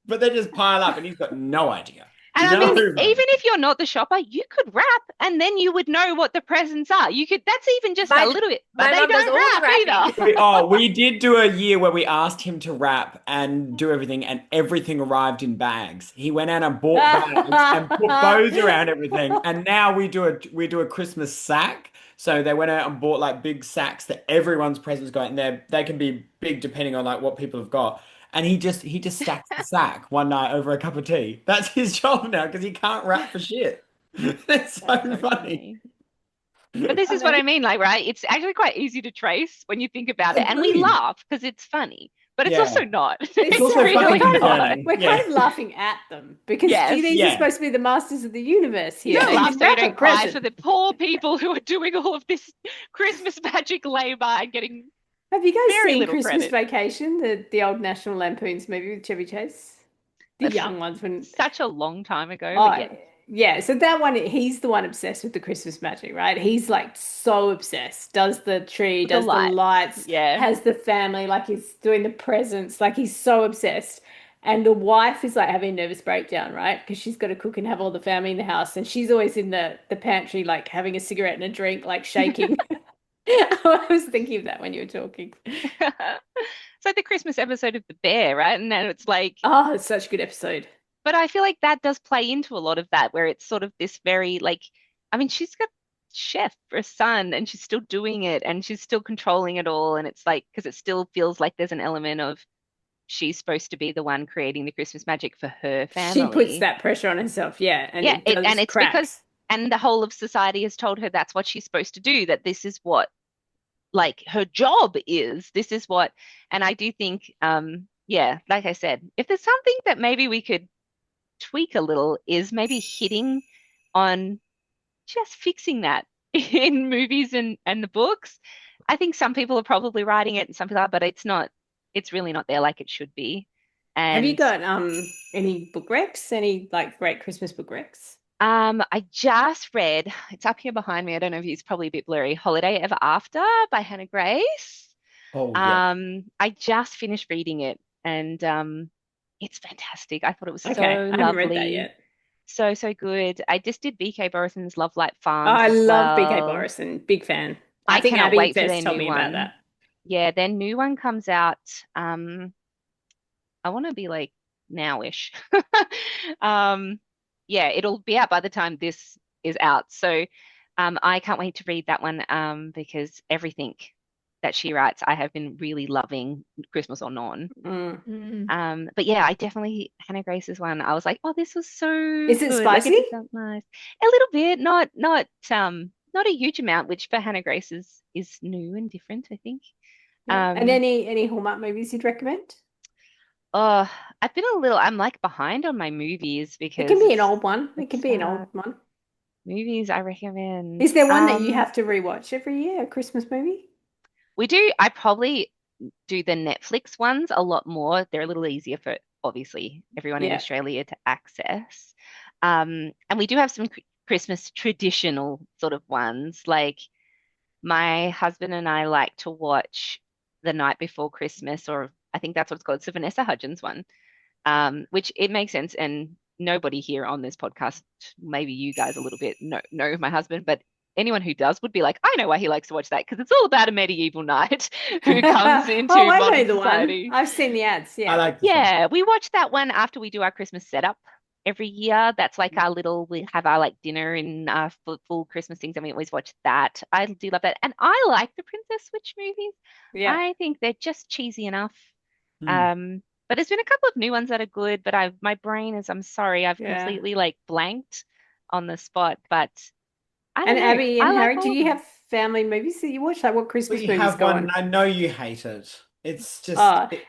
But they just pile up and he's got no idea. And I No mean, idea. even if you're not the shopper, you could wrap and then you would know what the presents are. That's even just My- a little bit, my but they mum does don't all the wrap wrapping. either. We did do a year where we asked him to wrap and do everything, and everything arrived in bags. He went out and bought bags and put bows around everything. And now we do a Christmas sack. So they went out and bought like big sacks that everyone's presents go in there. They can be big depending on like what people have got. And he just stacks the sack one night over a cup of tea. That's his job now because he can't wrap for shit. It's so That's so funny. But this is what I mean, like, right? It's actually quite easy to trace when you think about it. And we Agreed. laugh because it's funny, but it's Yeah. also not. It's also really fucking not. concerning. We're Yeah. kind of laughing at them because Yes. these Yeah. are supposed to be the masters of the universe here. You They laugh can so you wrap a don't cry present. for the poor people who are doing all of this Christmas magic labor and getting Have you guys very seen little Christmas credit. Vacation, the old National Lampoon's movie with Chevy Chase? The That's young ones when such a long time ago, oh but yeah. yeah, so that one he's the one obsessed with the Christmas magic, right? He's like so obsessed. Does the tree, With the does the lights. lights, Yeah. has the family, like he's doing the presents, like he's so obsessed. And the wife is like having a nervous breakdown, right? Because she's got to cook and have all the family in the house, and she's always in the pantry, like having a cigarette and a drink, like shaking. I was thinking of that when you were talking. It's like the Christmas episode of The Bear, right? And then it's like, Oh, it's such a good episode. but I feel like that does play into a lot of that, where it's sort of this very like, I mean, she's got chef for a son and she's still doing it and she's still controlling it all. And it's like, because it still feels like there's an element of she's supposed to be the one creating the Christmas magic for her She puts family. that pressure on herself, yeah, and Yeah, it does and it's cracks. because, and the whole of society has told her that's what she's supposed to do, that this is what like her job is. This is what, and I do think, yeah, like I said, if there's something that maybe we could tweak a little is maybe hitting on just fixing that in movies and the books. I think some people are probably writing it and some people are, but it's really not there like it should be. Have you And got any book recs? Any like great Christmas book recs? I just read, it's up here behind me. I don't know if it's probably a bit blurry. Holiday Ever After by Hannah Grace. Oh yeah. I just finished reading it and It's fantastic. I thought it was Okay, so I haven't read that lovely. yet. So, so good. I just did BK Borison's Love Light Farms I as love BK well. Borison, big fan. I I think cannot Abby wait for first their told new me about that. one. Yeah, their new one comes out, um, I want to be like nowish. Um, yeah, it'll be out by the time this is out. So I can't wait to read that one because everything that she writes, I have been really loving Christmas or Non. Mm. Mm. But yeah, I definitely Hannah Grace's one. I was like, oh, this was so Is it good. Like it spicy? just felt nice. A little bit, not a huge amount, which for Hannah Grace is new and different, I think. Yeah. And Um, any Hallmark movies you'd recommend? oh, I'm like behind on my movies It can because be an old one. It can it's be an old one. movies I recommend. Is there one that you have to rewatch every year, a Christmas movie? I probably do the Netflix ones a lot more. They're a little easier for obviously everyone in Yeah. Australia to access. And we do have some Christmas traditional sort of ones. Like my husband and I like to watch The Night Before Christmas, or I think that's what it's called. It's a Vanessa Hudgens one, which it makes sense. And nobody here on this podcast, maybe you guys a little bit know my husband, but anyone who does would be like, I know why he likes to watch that because it's all about a medieval knight who comes Oh, into I know modern the one. society. I've seen the ads. I Yeah. like this one. Yeah, we watch that one after we do our Christmas setup every year. That's like we have our like dinner and full Christmas things, and we always watch that. I do love that. And I like the Princess Switch movies. Yeah. I think they're just cheesy enough. Hmm. But there's been a couple of new ones that are good, but my brain is, I'm sorry, I've Yeah. completely like blanked on the spot. But I don't And know. Abby and I like Harry, do all of you them. have family movies that you watch? Like what Christmas We movies have go one, on? and I know you hate it. It's just,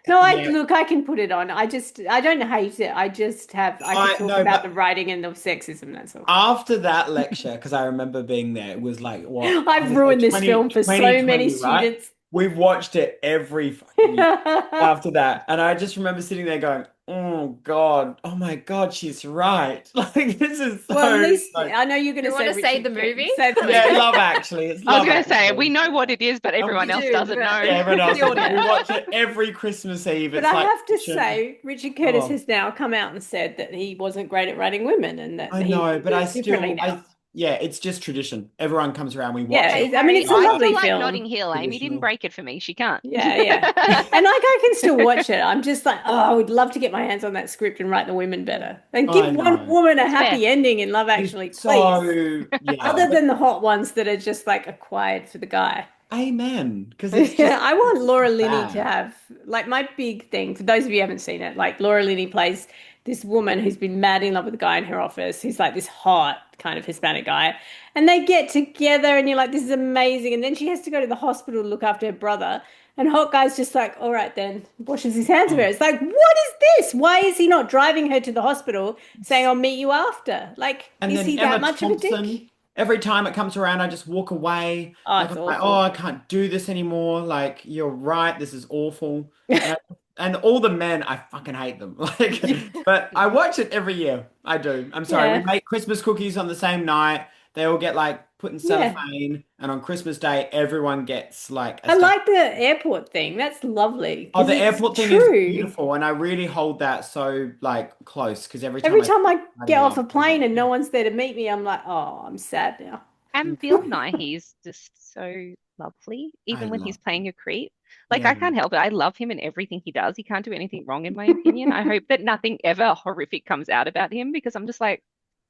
No, yeah. I can put it on. I don't hate it. I could I talk no, about the but writing and the sexism, that's all. after that lecture, because I remember being there, it was like what I I've would say ruined this film for so many 2020, right? students. We've watched it every fucking year after that, and I just remember sitting there going, "Oh God, oh my God, she's right." Like this is Well, at so least like, I know you're going Do to you want say to say the Richard movie? say the yeah, movie. Love Actually. It's I was Love going to say, we Actually. know what it is, but And everyone We else do, doesn't but yeah, know. everyone else the does it. We audience. watch it every Christmas Eve. But It's I like have to tradition. say, Richard Curtis Oh, has now come out and said that he wasn't great at writing women and that I he know, but does it differently now. yeah, it's just tradition. Everyone comes around, we watch Yeah, Hey, it. I mean, Harry, it's a Like, I oh, still lovely like film. Notting Hill. Amy didn't traditional. break it for me. She can't. Yeah, yeah. And like I can still watch it. I'm just like, oh, I would love to get my hands on that script and write the women better. And I give one know. woman a It's fair. happy ending in Love It's Actually, please. so, yeah, Other but than the hot ones that are just like acquired for the guy. amen. Because Yeah, I want it's Laura just Linney to bad. have like my big thing for those of you who haven't seen it, like Laura Linney plays this woman who's been mad in love with a guy in her office who's like this hot kind of Hispanic guy. And they get together and you're like, this is amazing. And then she has to go to the hospital to look after her brother. And hot guy's just like, all right then, washes his hands of her. Oh. It's like, what is this? Why is he not driving her to the hospital saying, I'll meet you after? Like, And is then he that Emma much of a dick? Thompson, every time it comes around, I just walk away. Oh, Like it's I'm like, oh, awful. I can't do this anymore. Like, you're right, this is awful. And, and all the men, I fucking hate them. Like, but I watch it every year. I do. I'm sorry. We Yeah. make Christmas cookies on the same night. They all get like put in Yeah. cellophane, and on Christmas Day, everyone gets like a I stuffed. like the airport thing. That's lovely Oh, because the it's airport thing is true. beautiful, and I really hold that so like close because every time Every I see time I somebody get off laugh, a I'm like, plane and no one's there to meet me, I'm like, oh, I'm sad now. And Bill Nighy's just so lovely, I even when he's love playing it. a creep. Like Yeah. I can't help it. I love him in everything he does. He can't do anything wrong, in my opinion. I hope that nothing ever horrific comes out about him because I'm just like,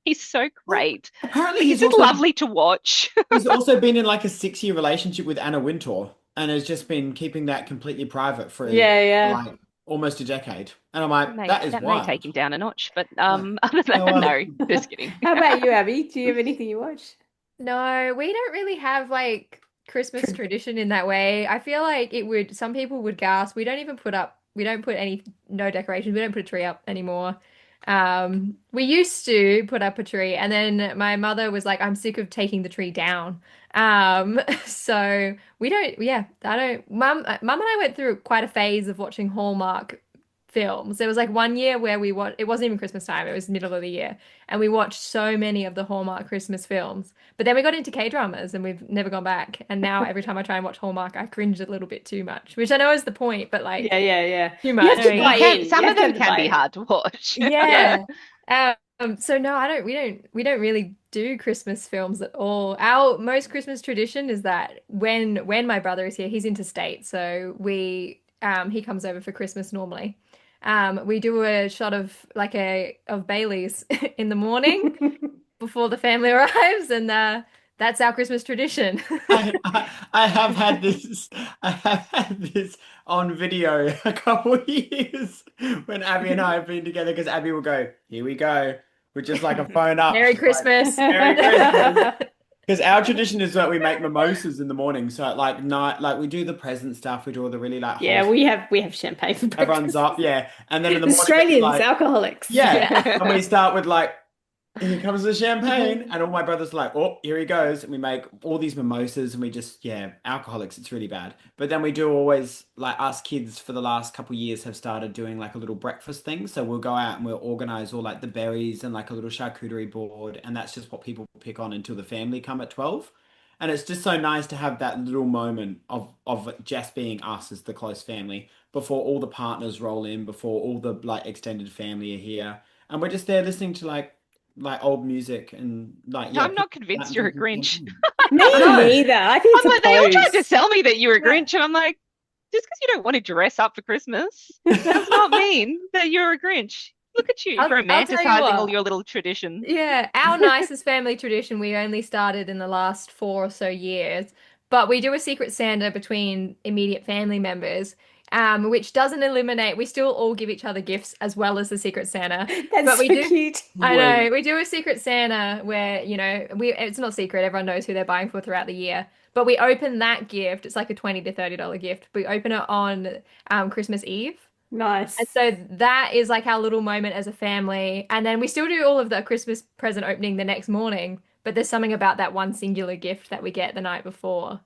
he's so Well, great. apparently Like he's just lovely to watch. he's also been in like a 6 year relationship with Anna Wintour and has just been keeping that completely private Yeah, for yeah. like almost a decade. And I'm like, May that is that may wild. take him down a notch, but Yeah. other than Oh that, well. no, just kidding. How about you, Abby? Do you have anything you watch? No, we don't really have like Christmas tradition in that way. I feel like some people would gasp. We don't put no decorations. We don't put a tree up anymore. We used to put up a tree, and then my mother was like, I'm sick of taking the tree down. So I don't, Mum and I went through quite a phase of watching Hallmark films. There was like one year where we watched, it wasn't even Christmas time, it was middle of the year, and we watched so many of the Hallmark Christmas films. But then we got into K-dramas and we've never gone back. And now every time I try and watch Hallmark, I cringe a little bit too much, which I know is the point, but like Yeah. too You much. have to You buy can, in. some You of have to them have the can be buy-in. hard to watch. Yeah. So no, I don't we don't really do Christmas films at all. Our most Christmas tradition is that when my brother is here, he's interstate, so we he comes over for Christmas normally. We do a shot of of Bailey's in the morning before the family arrives, and that's our Christmas tradition. I have had this. I have had this on video a couple of years when Abby and I have been together because Abby will go, "Here we go," with just like a phone up. Merry She's like, Christmas. "Merry Christmas." Because our tradition is that we make mimosas in the morning. So like night, like we do the present stuff. We do all the really like Yeah, wholesome. we have champagne for Everyone's breakfast. up, yeah. And then in the morning, it's Australians, like, alcoholics. yeah. And we start with like, here comes the champagne. And all my brothers are like, oh, here he goes. And we make all these mimosas and we just, yeah, alcoholics, it's really bad. But then we do always, like us kids for the last couple of years have started doing like a little breakfast thing. So we'll go out and we'll organize all like the berries and like a little charcuterie board. And that's just what people pick on until the family come at 12. And it's just so nice to have that little moment of just being us as the close family before all the partners roll in, before all the like extended family are here. And we're just there listening to like old music and like No, yeah, I'm not picking that convinced and you're a drinking Grinch. champagne. Me I know. neither. I think I'm it's like, a they all tried to pose. sell me that you were a Yeah. Grinch, and I'm like, just because you don't want to dress up for Christmas does not mean that you're a Grinch. Look at you, I'll tell you romanticizing all what. your little traditions. Yeah, our nicest family tradition we only started in the last 4 or so years, but we do a secret Santa between immediate family members, which doesn't eliminate. We still all give each other gifts as well as the secret Santa, That's but we so do. cute. I Wait. know we do a secret Santa where it's not secret. Everyone knows who they're buying for throughout the year. But we open that gift. It's like a $20 to $30 gift. We open it on Christmas Eve. Nice. And so that is like our little moment as a family. And then we still do all of the Christmas present opening the next morning, but there's something about that one singular gift that we get the night before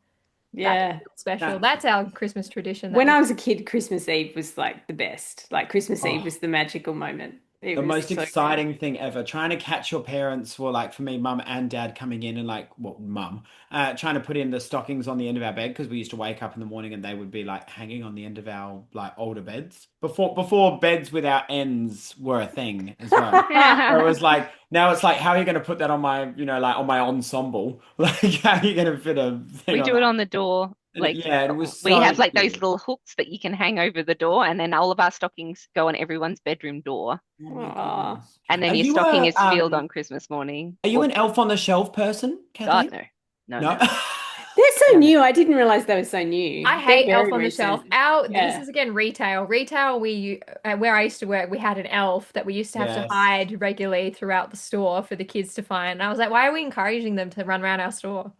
that Yeah. feels special. That, That's our Christmas tradition that When we I was a kid, Christmas Eve was like the best. Like Christmas Eve oh. was the magical moment. It The was most so good. exciting thing ever. Trying to catch your parents, well, like for me, mum and dad coming in and like, well, mum, trying to put in the stockings on the end of our bed because we used to wake up in the morning and they would be like hanging on the end of our like older beds before beds without ends were a thing as well. So it was like now it's like how are you going to put that on my like on my ensemble? Like how are you going to fit a thing We on do it that? on the door. And Like yeah, it was we so have like those cute. little hooks that you can hang over the door, and then all of our stockings go on everyone's bedroom door. Oh my Aw. goodness. And Are then your you stocking a is filled on Christmas morning. are you Or an elf on the shelf person, God, Kathleen? no. No. They're so No, no. new. I didn't realize they were so new. I They're hate Elf very on the Shelf. recent. This Yeah. is again retail. Retail, we where I used to work, we had an elf that we used to have to Yes. hide regularly throughout the store for the kids to find. And I was like, why are we encouraging them to run around our store?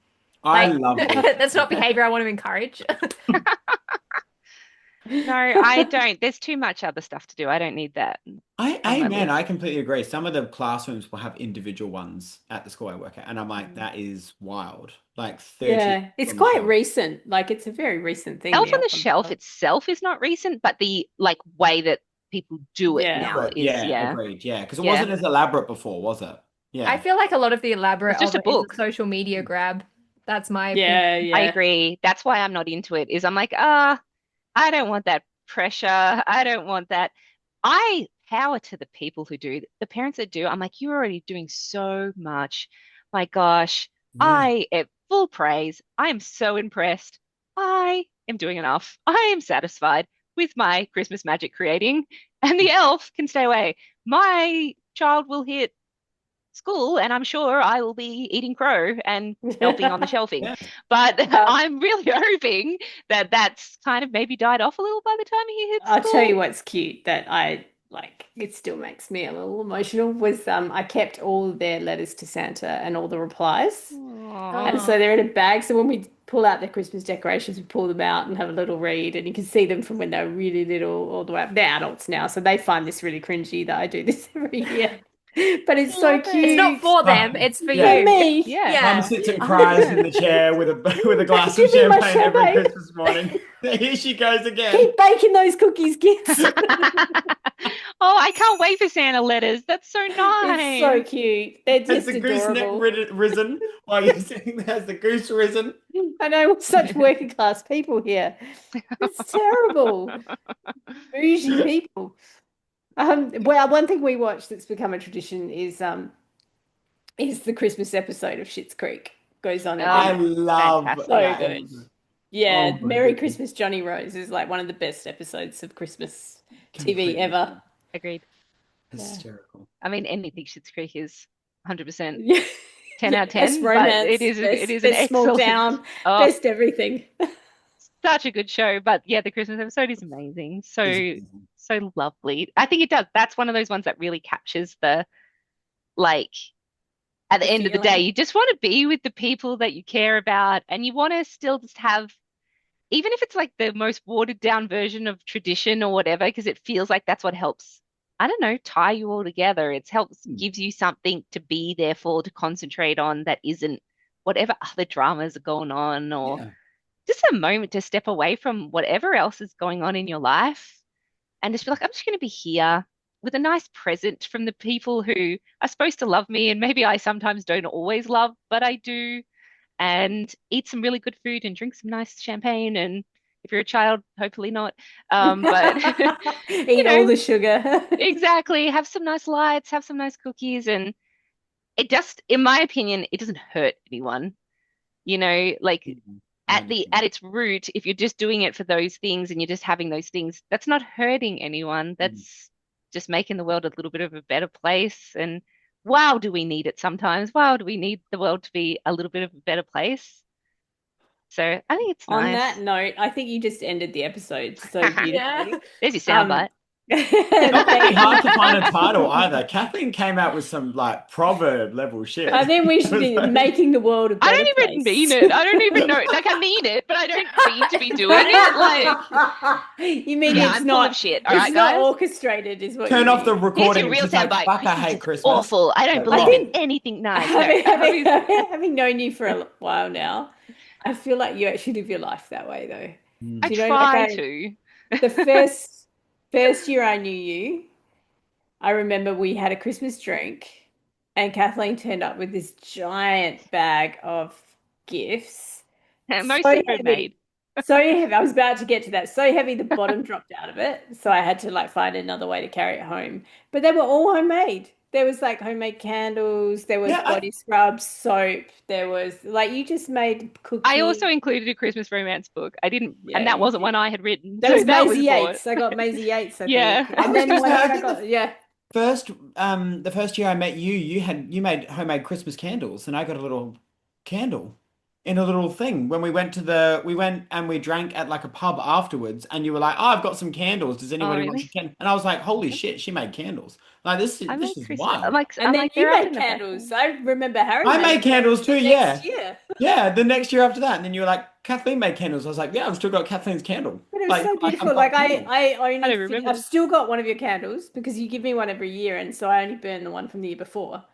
I Like, love this. that's not behavior I want to encourage. No, I don't. There's too much other stuff to do. I don't need that on my Amen. I list. completely agree. Some of the classrooms will have individual ones at the school I work at, and I'm like, that is wild. Like 30 Yeah. It's on the quite shelf. recent. Like it's a very recent thing, Elf the on the elf on the Shelf shelf. itself is not recent, but the like way that people do it Yeah. now But is, yeah, yeah, agreed. Yeah, because it yeah. wasn't as elaborate before, was it? I Yeah. feel like a lot of the elaborate It's just of a it is a book. social media grab. That's my opinion. Yeah, I yeah. agree. That's why I'm not into it, is I'm like, I don't want that pressure. I don't want that. I power to the people who do, the parents that do. I'm like, you're already doing so much. My gosh, Yeah. I am full praise. I am so impressed. I am doing enough. I am satisfied with my Christmas magic creating, and the elf can stay away. My child will hit school, and I'm sure I will be eating crow and elfing on the shelving. Yeah. But Well, I'm really hoping that that's kind of maybe died off a little by the time he hits I'll tell you school. what's cute that I like, it still makes me a little emotional was I kept all their letters to Santa and all the replies. And Aw. so Oh, they're in a bag. So when we pull out their Christmas decorations, we pull them out and have a little read, and you can see them from when they were really little all the way up. They're adults now, so they find this really cringy that I do this every year. But it's so Love it's it. not cute. for them, it's for Yeah. For you. me. Yeah. Mum Yeah. sits and cries in the chair with a with a glass of Give me my champagne every champagne. Christmas morning. Here she goes again. Keep baking those cookies, kids. Oh, I can't wait for Santa letters. That's so It's so nice. cute. They're Has just the gooseneck adorable. risen while you're sitting there? Has the goose risen? I know we're such working class people here. It's terrible. Bougie people. Well, one thing we watch that's become a tradition is the Christmas episode of Schitt's Creek. Goes on every I Oh, night. love So fantastic. that good. episode. Oh Yeah, my Merry goodness. Christmas, Johnny Rose is like one of the best episodes of Christmas TV Completely ever. Agreed. Yeah. hysterical. I mean, anything Schitt's Creek is 100% Yeah. 10 out of Yeah, best 10, but it romance, is it is an best small excellent, town, oh, best everything. such a good show. But yeah, the Christmas episode is amazing. Is So so lovely. I think it does. That's one of those ones that really captures the like at the The end of the day, feeling. you just want to be with the people that you care about, and you want to still just have, even if it's like the most watered down version of tradition or whatever, because it feels like that's what helps, I don't know, tie you all together. It helps, gives you something to be there for, to concentrate on that isn't whatever other dramas are going on, or yeah. just a moment to step away from whatever else is going on in your life and just be like, I'm just going to be here with a nice present from the people who are supposed to love me. And maybe I sometimes don't always love, but I do. And eat some really good food and drink some nice champagne. And if you're a child, hopefully not. But, you Eat all know, the sugar. exactly. Have some nice lights, have some nice cookies. And it just, in my opinion, it doesn't hurt anyone. Like I at the agree. at its root, if you're just doing it for those things and you're just having those things, that's not hurting anyone. Mm. That's just making the world a little bit of a better place. And wow, do we need it sometimes? Wow, do we need the world to be a little bit of a better place? So I think it's On that nice. note, I think you just ended the episode so Yeah. beautifully. There's your Um, soundbite. Not going to be thank hard you. to find a title either. Kathleen came out with some like proverb level shit. I think we It should was be like, making the world a I better don't even mean place. it. I don't even know. Like I mean it, but I don't mean to be doing it. Like, You mean yeah, I'm full of shit. All it's right, not guys. orchestrated, is what you turn off the mean. Here's recording your and real she's like, soundbite. fuck, I Christmas hate is Christmas. awful. I don't Like, I believe in what? think anything nice. No, having, I mean, having known you for a while now, I feel like you actually live your life that way though. I Mm. Do you know, like try to. the first year I knew you, I remember we had a Christmas drink and Kathleen turned up with this giant bag of gifts. So Mostly heavy. homemade. So heavy. I was about to get to that. So heavy the bottom dropped out of it. So I had to like find another way to carry it home. But they were all homemade. There was like homemade candles, there was Yeah, body scrub, soap, there was like you just made I also cookies. included a Christmas romance book. I didn't, Yeah, and that you wasn't one did. I had written, That so was that Maisie was bought. Yates. I got Maisie Yates, I Yeah. think. I And was then going to say, one I year I think got, yeah. the first year I met you, you made homemade Christmas candles, and I got a little candle in a little thing when we went and we drank at like a pub afterwards, and you were like, "Oh, I've got some candles. Does Oh, anybody want really? some candles?" And I was like, "Holy shit, she made candles! Like I this made is Christmas. I'm wild." like, And I'm then like, you they're out made in the back. candles. I remember Harry I made made candles candles too, the yeah. next year. Yeah, the next year after that, and then you were like, "Kathleen made candles." I was like, "Yeah, I've still got Kathleen's candle. But it was Like, so I've beautiful. Like got candles." I I only don't fin remember I've this. still got one of your candles because you give me one every year, and so I only burn the one from the year before.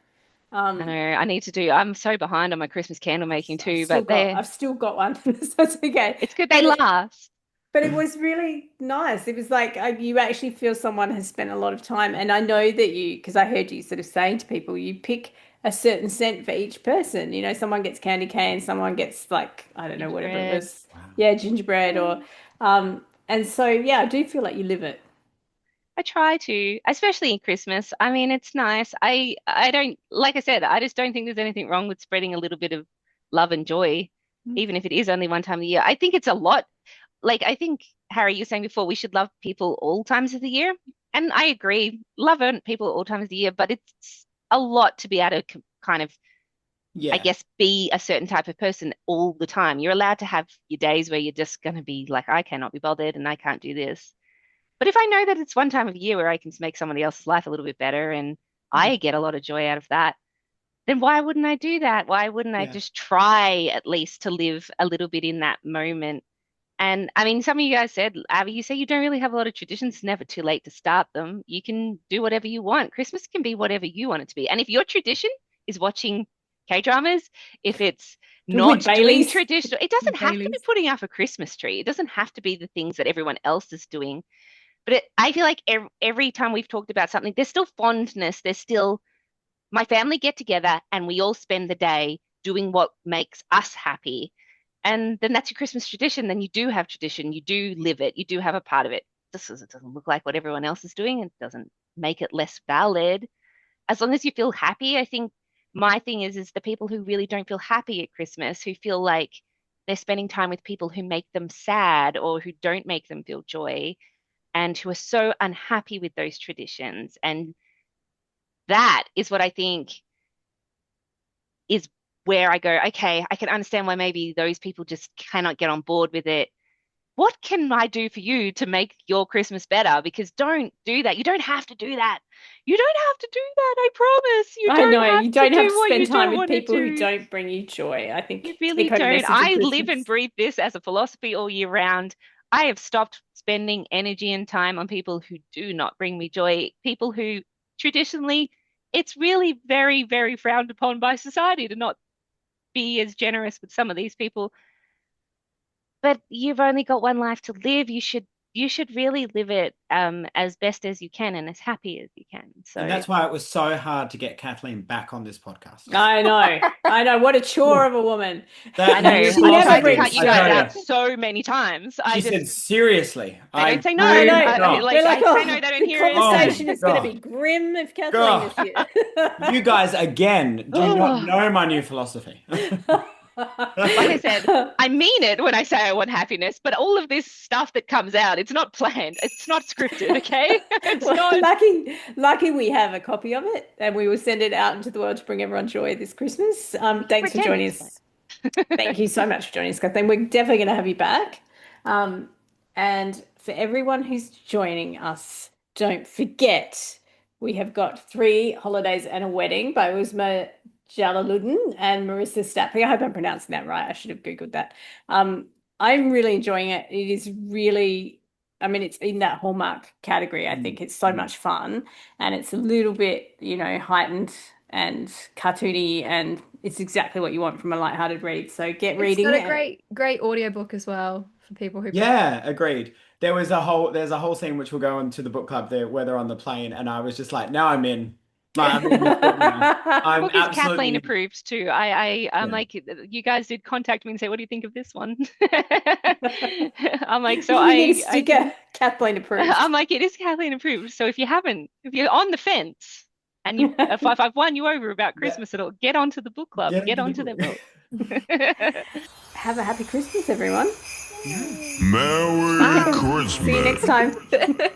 I know. Um, I need to do. I'm so behind on my Christmas candle making too, but I've still got one, so it's okay. it's good they But last. it was really nice. It was like you actually feel someone has spent a lot of time, and I know that because I heard you sort of saying to people, you pick a certain scent for each person. You know, someone gets candy cane, someone gets like I don't know whatever it Gingerbread. was, Wow. yeah, gingerbread or and so yeah, I do feel like you live it. I try to, especially in Christmas. I mean, it's nice. I don't, like I said, I just don't think there's anything wrong with spreading a little bit of love and joy, even if it is only one time a year. I think it's a lot. Like I think Harry, you were saying before, we should love people all times of the year, and I agree, love people all times of the year. But it's a lot to be able to kind of, I Yeah. guess, be a certain type of person all the time. You're allowed to have your days where you're just going to be like, I cannot be bothered and I can't do this. But if I know that it's one time of year where I can make somebody else's life a little bit better and Mm. I get a lot of joy out of that, then why wouldn't I do that? Why wouldn't I Yeah. just try at least to live a little bit in that moment? And I mean, some of you guys said, Abby, you say you don't really have a lot of traditions. It's never too late to start them. You can do whatever you want. Christmas can be whatever you want it to be. And if your tradition is watching K-dramas, if it's With not doing Baileys. traditional, it doesn't have to be Baileys. putting up a Christmas tree. It doesn't have to be the things that everyone else is doing. But I feel like every time we've talked about something, there's still fondness. There's still my family get together and we all spend the day doing what makes us happy. And then that's your Christmas tradition. Then you do have tradition. You do live it. You do have a part of it. Just as it doesn't look like what everyone else is doing, it doesn't make it less valid. As long as you feel happy, I think my thing is the people who really don't feel happy at Christmas, who feel like they're spending time with people who make them sad or who don't make them feel joy, and who are so unhappy with those traditions. And that is what I think is where I go, okay, I can understand why maybe those people just cannot get on board with it. What can I do for you to make your Christmas better? Because don't do that. You don't have to do that. You don't have to do that. I promise. You I don't know have you to don't have do to what you spend time don't with want to people who do. don't bring you joy. I You think really take home don't. message of I live Christmas. and breathe this as a philosophy all year round. I have stopped spending energy and time on people who do not bring me joy, people who traditionally, it's really very, very frowned upon by society to not be as generous with some of these people. But you've only got one life to live. You should really live it as best as you can and as happy as you can. And So that's why it was so hard to get Kathleen back on this podcast. I know. What a chore of a woman. I That know new She I've never tried to philosophy, cut brings you I guys tell joy. out you. so many times. She I said, just seriously, they don't say no. I know. God, Like We're I like, say oh, no, they don't the hear it. conversation oh is going to God, be grim if Kathleen is God, here. you guys again do not Oh, know my new philosophy. like I said, I mean it when I say I want happiness, but all of this stuff that comes out, it's not planned. It's not scripted, okay? It's Well, not. lucky we have a copy of it, and we will send it out into the world to bring everyone joy this Christmas. Thanks for Pretend joining it's us. planned. Thank you so much for joining us, Kathleen. We're definitely going to have you back. Um, and for everyone who's joining us, don't forget we have got 3 Holidays and a Wedding by Uzma Jalaluddin and Marissa Stapley. I hope I'm pronouncing that right. I should have Googled that. I'm really enjoying it. It is really, I mean, it's in that Hallmark category. I think it's so much fun, and it's a little bit, heightened and cartoony, and it's exactly what you want from a lighthearted read. So get It's got reading. a great audiobook as well for people who prefer. Yeah, agreed. There's a whole scene which will go into the book club there where they're on the plane, and I was just like, now I'm in. Like, I'm in this book now. The I'm book is Kathleen absolutely approved too. I'm yeah. like, you guys did contact me and say, what do you think of this one? I'm like, so You need a I sticker, can. Kathleen approved. I'm like, it is Kathleen approved. So if you're on the fence and if I've won you over about Yeah, Christmas at all, get onto the book club, get get into the onto their book. book. Have a happy Christmas, everyone. Yeah. Merry Bye. See you Christmas. next time.